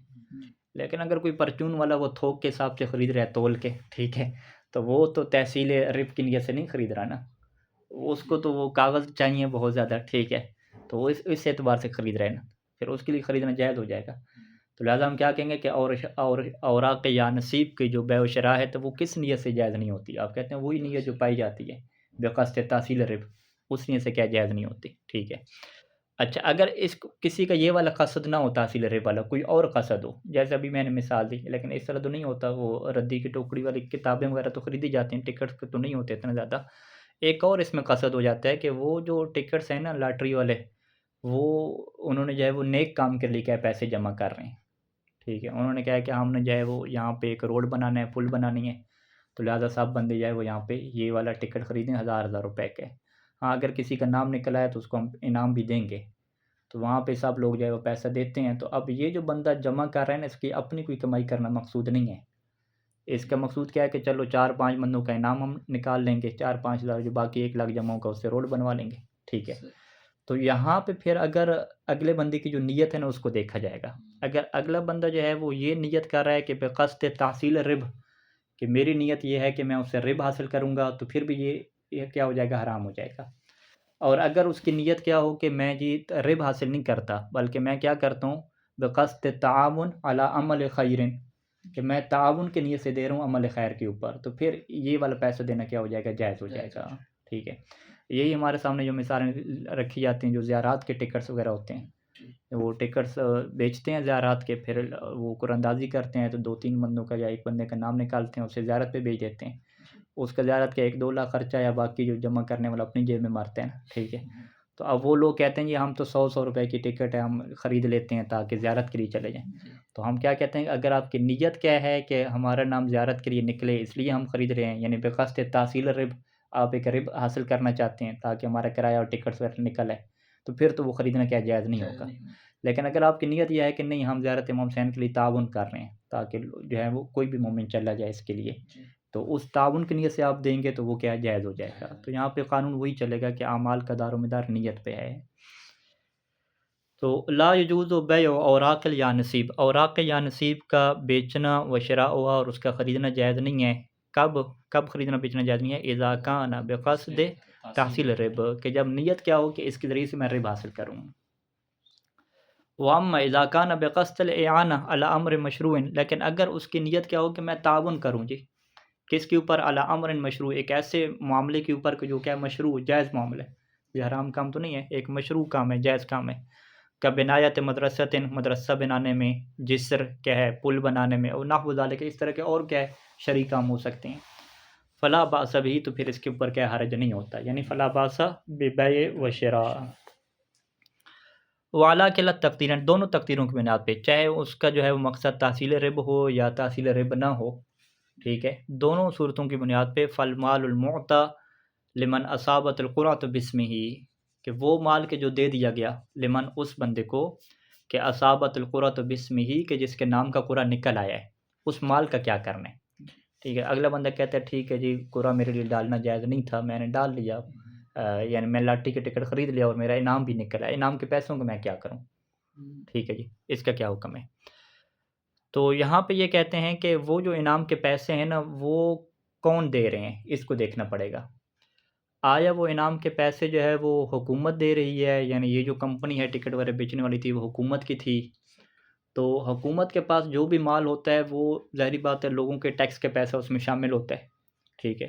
لیکن اگر کوئی پرچون والا وہ تھوک کے حساب سے خرید رہا ہے، تول کے، ٹھیک ہے، تو وہ تو تحصیل ربح کی نیت سے نہیں خرید رہا نا، اس کو تو وہ کاغذ چاہیے بہت زیادہ، ٹھیک ہے، تو وہ اس اعتبار سے خرید رہے ہیں نا، پھر اس کے لیے خریدنا جائز ہو جائے گا۔ تو لہٰذا ہم کیا کہیں گے کہ اوراق یا نصیب کی جو بیع و شراء ہے تو وہ کس نیت سے جائز نہیں ہوتی؟ آپ کہتے ہیں وہی نیت جو پائی جاتی ہے بقصد تحصیل ربح، اس نیت سے کیا جائز نہیں ہوتی، ٹھیک ہے۔ اچھا، اگر کسی کا یہ والا قصد نہ ہو، تحصیل ربح والا، کوئی اور قصد ہو، جیسے ابھی میں نے مثال دی، لیکن اس طرح تو نہیں ہوتا، وہ ردی کی ٹوکری والی کتابیں وغیرہ تو خریدی جاتی ہیں، ٹکٹ تو نہیں ہوتے اتنا زیادہ۔ ایک اور اس میں قصد ہو جاتا ہے کہ وہ جو ٹکٹس ہیں نا لاٹری والے، وہ انہوں نے جو ہے وہ نیک کام کے لیے کیا پیسے جمع کر رہے ہیں، ٹھیک ہے، انہوں نے کہا ہے کہ ہم نے جو ہے وہ یہاں پہ ایک روڈ بنانا ہے، پل بنانی ہے، تو لہٰذا سب بندے جو ہے وہ یہاں پہ یہ والا ٹکٹ خریدیں 1000 روپے کے۔ ہاں، اگر کسی کا نام نکلا ہے تو اس کو ہم انعام بھی دیں گے، تو وہاں پہ سب لوگ جو ہے وہ پیسہ دیتے ہیں۔ تو اب یہ جو بندہ جمع کر رہا ہے نا، اس کی اپنی کوئی کمائی کرنا مقصود نہیں ہے، اس کا مقصود کیا ہے کہ چلو 4-5 بندوں کا انعام ہم نکال لیں گے، 4-5 لاکھ، جو باقی 1 لاکھ جمع ہوگا اس سے روڈ بنوا لیں گے، ٹھیک ہے۔ تو یہاں پہ پھر اگر اگلے بندے کی جو نیت ہے نا، اس کو دیکھا جائے گا۔ اگر اگلا بندہ جو ہے وہ یہ نیت کر رہا ہے کہ بقصد تحصیل ربح، کہ میری نیت یہ ہے کہ میں اس سے ربح حاصل کروں گا، تو پھر بھی یہ کیا ہو جائے گا؟ حرام ہو جائے گا۔ اور اگر اس کی نیت کیا ہو کہ میں جی ربح حاصل نہیں کرتا، بلکہ میں کیا کرتا ہوں؟ بقصد تعاون علی عمل خیر، کہ میں تعاون کی نیت سے دے رہا ہوں عمل خیر کے اوپر، تو پھر یہ والا پیسہ دینا کیا ہو جائے گا؟ جائز ہو جائے گا، ٹھیک ہے۔ یہی ہمارے سامنے جو مثالیں رکھی جاتی ہیں، جو زیارات کے ٹکٹس وغیرہ ہوتے ہیں، وہ ٹکٹس بیچتے ہیں زیارات کے، پھر وہ قرآن اندازی کرتے ہیں، تو 2-3 بندوں کا یا ایک بندے کا نام نکالتے ہیں، اسے زیارت پہ بھیج دیتے ہیں، اس کا زیارت کا 1-2 لاکھ خرچہ، یا باقی جو جمع کرنے والا اپنی جیب میں مارتے ہیں نا، ٹھیک ہے۔ تو اب وہ لوگ کہتے ہیں یہ ہم تو 100 روپے کی ٹکٹ ہے، ہم خرید لیتے ہیں تاکہ زیارت کے لیے چلے جائیں۔ تو ہم کیا کہتے ہیں کہ اگر آپ کی نیت کیا ہے کہ ہمارا نام زیارت کے لیے نکلے، اس لیے ہم خرید رہے ہیں، یعنی بقصد تحصیل ربح، آپ ایک ربح حاصل کرنا چاہتے ہیں تاکہ ہمارا کرایہ اور ٹکٹس وغیرہ نکل ہے، تو پھر تو وہ خریدنا کیا جائز نہیں ہوگا۔ لیکن اگر آپ کی نیت یہ ہے کہ نہیں، ہم زیارت امام حسین کے لیے تعاون کر رہے ہیں تاکہ جو ہے وہ کوئی بھی مومن چلا جائے اس کے لیے، تو اس تعاون کی نیت سے آپ دیں گے تو وہ کیا جائز ہو جائے گا۔ تو یہاں پہ قانون وہی چلے گا کہ اعمال کا دار و مدار نیت پہ ہے۔ تو لا یجوز بیع اوراق یا نصیب، اوراق یا نصیب کا بیچنا و شراء اور اس کا خریدنا جائز نہیں ہے۔ کب خریدنا بیچنا جائز نہیں ہے؟ اذا کان بقصد تحصیل ربح، کہ جب نیت کیا ہو کہ اس کے ذریعے سے میں ربح حاصل کروں۔ واما اذا کان بقصد الاعانہ علی امر مشروع، لیکن اگر اس کی نیت کیا ہو کہ میں تعاون کروں، جی کس کے اوپر؟ علی امر مشروع، ایک ایسے معاملے کے اوپر کہ جو کیا مشروع، جائز معاملہ ہے، یہ حرام کام تو نہیں ہے، ایک مشروع کام ہے، جائز کام ہے۔ کا بنایت مدرسۃ، مدرسہ بنانے میں، جسر کیا ہے پل بنانے میں، اور نحو ذالک، اس طرح کے اور کیا ہے شرعی کام ہو سکتے ہیں۔ فلا باس بھی، تو پھر اس کے اوپر کیا حرج نہیں ہوتا، یعنی فلا باس ببیع و شراء۔ وعلیٰ کلا تقدیرن، دونوں تقدیروں کی بنیاد پہ، چاہے اس کا جو ہے وہ مقصد تحصیل ربح ہو یا تحصیل ربح نہ ہو، ٹھیک ہے، دونوں صورتوں کی بنیاد پہ فالمال المعطى لمن اصابت القرۃ باسمہ، کہ وہ مال کے جو دے دیا گیا لمن اس بندے کو کہ اصابت القرۃ باسمہ، کہ جس کے نام کا قرۃ نکل آیا ہے، اس مال کا کیا کرنا ہے، ٹھیک ہے۔ اگلا بندہ کہتا ہے ٹھیک ہے جی قرۃ میرے لیے ڈالنا جائز نہیں تھا، میں نے ڈال لیا، یعنی میں لاٹری کے ٹکٹ خرید لیا اور میرا انعام بھی نکلا، انعام کے پیسوں کو میں کیا کروں، ٹھیک ہے جی، اس کا کیا حکم ہے؟ تو یہاں پہ یہ کہتے ہیں کہ وہ جو انعام کے پیسے ہیں نا، وہ کون دے رہے ہیں، اس کو دیکھنا پڑے گا۔ آیا وہ انعام کے پیسے جو ہے وہ حکومت دے رہی ہے، یعنی یہ جو کمپنی ہے ٹکٹ وغیرہ بیچنے والی تھی وہ حکومت کی تھی، تو حکومت کے پاس جو بھی مال ہوتا ہے وہ ظاہری بات ہے لوگوں کے ٹیکس کے پیسہ اس میں شامل ہوتا ہے، ٹھیک ہے،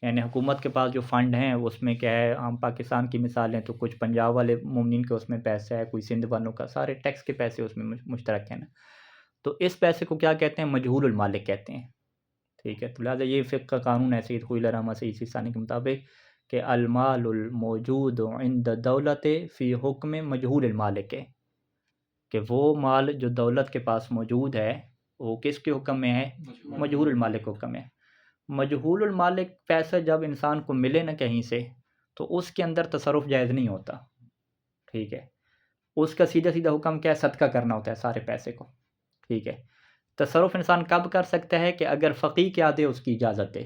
یعنی حکومت کے پاس جو فنڈ ہیں اس میں کیا ہے، ہم پاکستان کی مثال لیں تو کچھ پنجاب والے مومنین کے اس میں پیسہ ہے، کوئی سندھ والوں کا، سارے ٹیکس کے پیسے اس میں مشترک ہیں نا، تو اس پیسے کو کیا کہتے ہیں؟ مجہول المالک کہتے ہیں، ٹھیک ہے۔ تو لہٰذا یہ فقہ کا قانون ہے سید خوئی رحمہ سید سیستانی کے مطابق کہ المال الموجود عند دولت فی حکم مجہول المالک ہے، کہ وہ مال جو دولت کے پاس موجود ہے وہ کس کے حکم میں ہے؟ مجہول المالک حکم ہے۔ مجہول المالک پیسہ جب انسان کو ملے نہ کہیں سے تو اس کے اندر تصرف جائز نہیں ہوتا، ٹھیک ہے، اس کا سیدھا سیدھا حکم کیا ہے؟ صدقہ کرنا ہوتا ہے سارے پیسے کو، ٹھیک ہے۔ تصرف انسان کب کر سکتا ہے؟ کہ اگر فقیہ کیا دے، اس کی اجازت دے،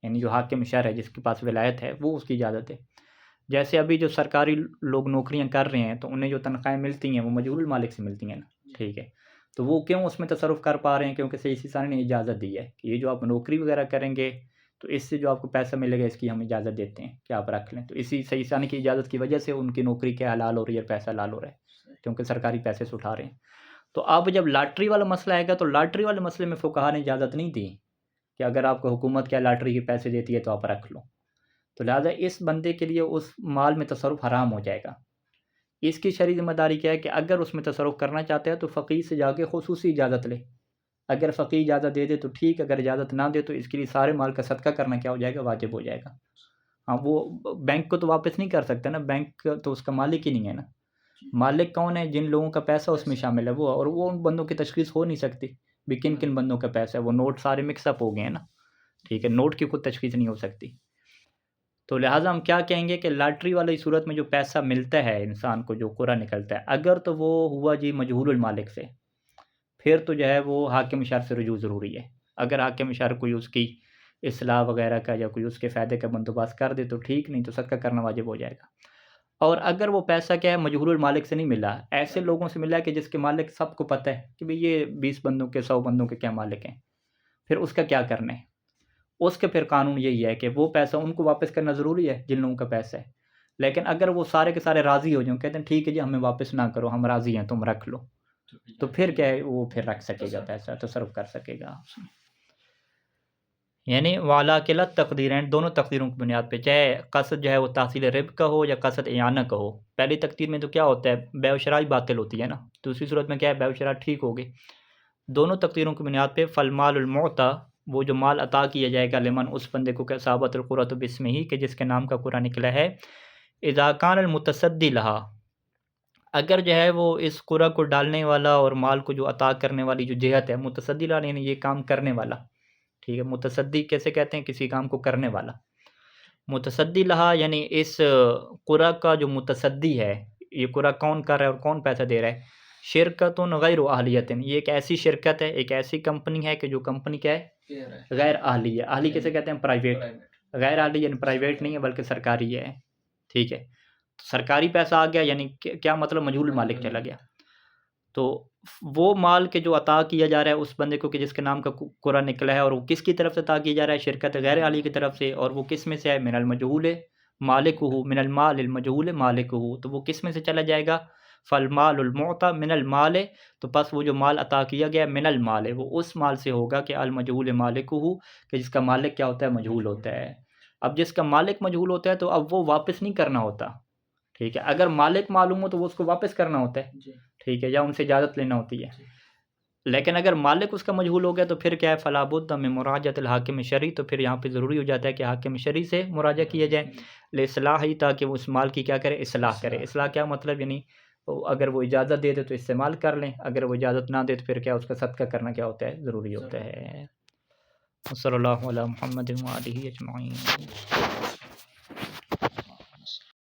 یعنی جو حاکم شرع ہے، جس کے پاس ولایت ہے، وہ اس کی اجازت دے۔ جیسے ابھی جو سرکاری لوگ نوکریاں کر رہے ہیں تو انہیں جو تنخواہیں ملتی ہیں وہ مجہول المالک سے ملتی ہیں نا، ٹھیک ہے، تو وہ کیوں اس میں تصرف کر پا رہے ہیں؟ کیونکہ سید سیستانی نے اجازت دی ہے کہ یہ جو آپ نوکری وغیرہ کریں گے تو اس سے جو آپ کو پیسہ ملے گا اس کی ہم اجازت دیتے ہیں کہ آپ رکھ لیں، تو اسی سید سیستانی کی اجازت کی وجہ سے ان کی نوکری کیا حلال ہو رہی ہے، پیسہ حلال ہو رہا ہے، کیونکہ سرکاری پیسے سے اٹھا رہے ہیں۔ تو اب جب لاٹری والا مسئلہ آئے گا تو لاٹری والے مسئلے میں فقہا نے اجازت نہیں دی کہ اگر آپ کو حکومت کیا لاٹری کے پیسے دیتی ہے تو آپ رکھ لو، تو لہٰذا اس بندے کے لیے اس مال میں تصرف حرام ہو جائے گا۔ اس کی شرعی ذمہ داری کیا ہے کہ اگر اس میں تصرف کرنا چاہتا ہے تو فقیہ سے جا کے خصوصی اجازت لے، اگر فقیہ اجازت دے دے تو ٹھیک، اگر اجازت نہ دے تو اس کے لیے سارے مال کا صدقہ کرنا کیا ہو جائے گا؟ واجب ہو جائے گا۔ ہاں، وہ بینک کو تو واپس نہیں کر سکتا نا، بینک تو اس کا مالک ہی نہیں ہے نا، مالک کون ہے؟ جن لوگوں کا پیسہ اس میں شامل ہے وہ، اور وہ ان بندوں کی تشخیص ہو نہیں سکتی بھی کن کن بندوں کا پیسہ ہے، وہ نوٹ سارے مکس اپ ہو گئے ہیں نا، ٹھیک ہے، نوٹ کی خود تشخیص نہیں ہو سکتی۔ تو لہٰذا ہم کیا کہیں گے کہ لاٹری والی صورت میں جو پیسہ ملتا ہے انسان کو، جو قرعہ نکلتا ہے، اگر تو وہ ہوا جی مجہول المالک سے، پھر تو جو ہے وہ حاکم شرع سے رجوع ضروری ہے۔ اگر حاکم شرع کوئی اس کی اصلاح وغیرہ کا یا کوئی اس کے فائدے کا بندوبست کر دے تو ٹھیک، نہیں تو صدقہ کرنا واجب ہو جائے گا۔ اور اگر وہ پیسہ کیا ہے مجہول المالک سے نہیں ملا، ایسے لوگوں سے ملا کہ جس کے مالک سب کو پتہ ہے کہ بھئی یہ 20 بندوں کے 100 بندوں کے کیا مالک ہیں، پھر اس کا کیا کرنا ہے؟ اس کے پھر قانون یہی ہے کہ وہ پیسہ ان کو واپس کرنا ضروری ہے جن لوگوں کا پیسہ ہے، لیکن اگر وہ سارے کے سارے راضی ہو جائیں، کہتے ہیں ٹھیک ہے جی ہمیں واپس نہ کرو، ہم راضی ہیں، تم رکھ لو، تو پھر کیا ہے؟ وہ پھر رکھ سکے گا پیسہ، تصرف کر سکے گا اس میں۔ یعنی والا قلت تقدیرین، دونوں تقدیروں کی بنیاد پہ، چاہے قصد جو ہے وہ تحصیل ربح کا ہو یا قصد اعانہ کا ہو۔ پہلی تقدیر میں تو کیا ہوتا ہے؟ بیع و شراء باطل ہوتی ہے نا، دوسری صورت میں کیا ہے؟ بیع و شراء ٹھیک ہوگی۔ دونوں تقدیروں کی بنیاد پہ فالمال المعطی، وہ جو مال عطا کیا جائے گا، لمن اس بندے کو کہ صابت القرۃ باسمہ ہی، کہ جس کے نام کا قرعہ نکلا ہے، اذا کان المتصدی لہا، اگر جو ہے وہ اس قرعہ کو ڈالنے والا اور مال کو جو عطا کرنے والی جو جہت ہے، متصدی لہا یعنی یہ کام کرنے والا، ٹھیک ہے، متصدی کیسے کہتے ہیں؟ کسی کام کو کرنے والا۔ متصدی لہا یعنی اس قرعہ کا جو متصدی ہے، یہ قرعہ کون کر رہا ہے اور کون پیسہ دے رہا ہے؟ شرکت غیر اہلیت، یہ ایک ایسی شرکت ہے، ایک ایسی کمپنی ہے کہ جو کمپنی کیا ہے؟ غیر اہلی ہے۔ اہلی کیسے کہتے ہیں؟ پرائیویٹ۔ غیر اہلی یعنی پرائیویٹ نہیں ہے بلکہ سرکاری ہے، ٹھیک ہے، تو سرکاری پیسہ آ گیا، یعنی کیا مطلب؟ مجہول مالک چلا گیا۔ تو وہ مال کے جو عطا کیا جا رہا ہے اس بندے کو کہ جس کے نام کا قرعہ نکلا ہے، اور وہ کس کی طرف سے عطا کیا جا رہا ہے؟ شرکت غیر اہلی کی طرف سے، اور وہ کس میں سے ہے؟ من المجہول مالکہ، من المال المجہول مالکہ، تو وہ کس میں سے چلا جائے گا؟ فالمال المعطی من المال، تو پس وہ جو مال عطا کیا گیا من المال، وہ اس مال سے ہوگا کہ المجہول مالکہ، کہ جس کا مالک کیا ہوتا ہے؟ مجہول ہوتا ہے۔ اب جس کا مالک مجہول ہوتا ہے تو اب وہ واپس نہیں کرنا ہوتا، ٹھیک ہے، اگر مالک معلوم ہو تو وہ اس کو واپس کرنا ہوتا ہے، ٹھیک ہے، یا ان سے اجازت لینا ہوتی ہے، لیکن اگر مالک اس کا مجہول ہو گیا تو پھر کیا ہے؟ فلا بد من مراجعۃ الحاکم شرعی، تو پھر یہاں پہ ضروری ہو جاتا ہے کہ حاکم شرعی سے مراجعہ کیا جائے، لاصلاحی، تاکہ وہ اس مال کی کیا کرے؟ اصلاح کرے۔ اصلاح کیا مطلب؟ یعنی اگر وہ اجازت دے دے تو استعمال کر لیں، اگر وہ اجازت نہ دے تو پھر کیا اس کا صدقہ کرنا کیا ہوتا ہے؟ ضروری ہوتا ہے۔ صلی اللہ علی محمد و آلہ اجمعین۔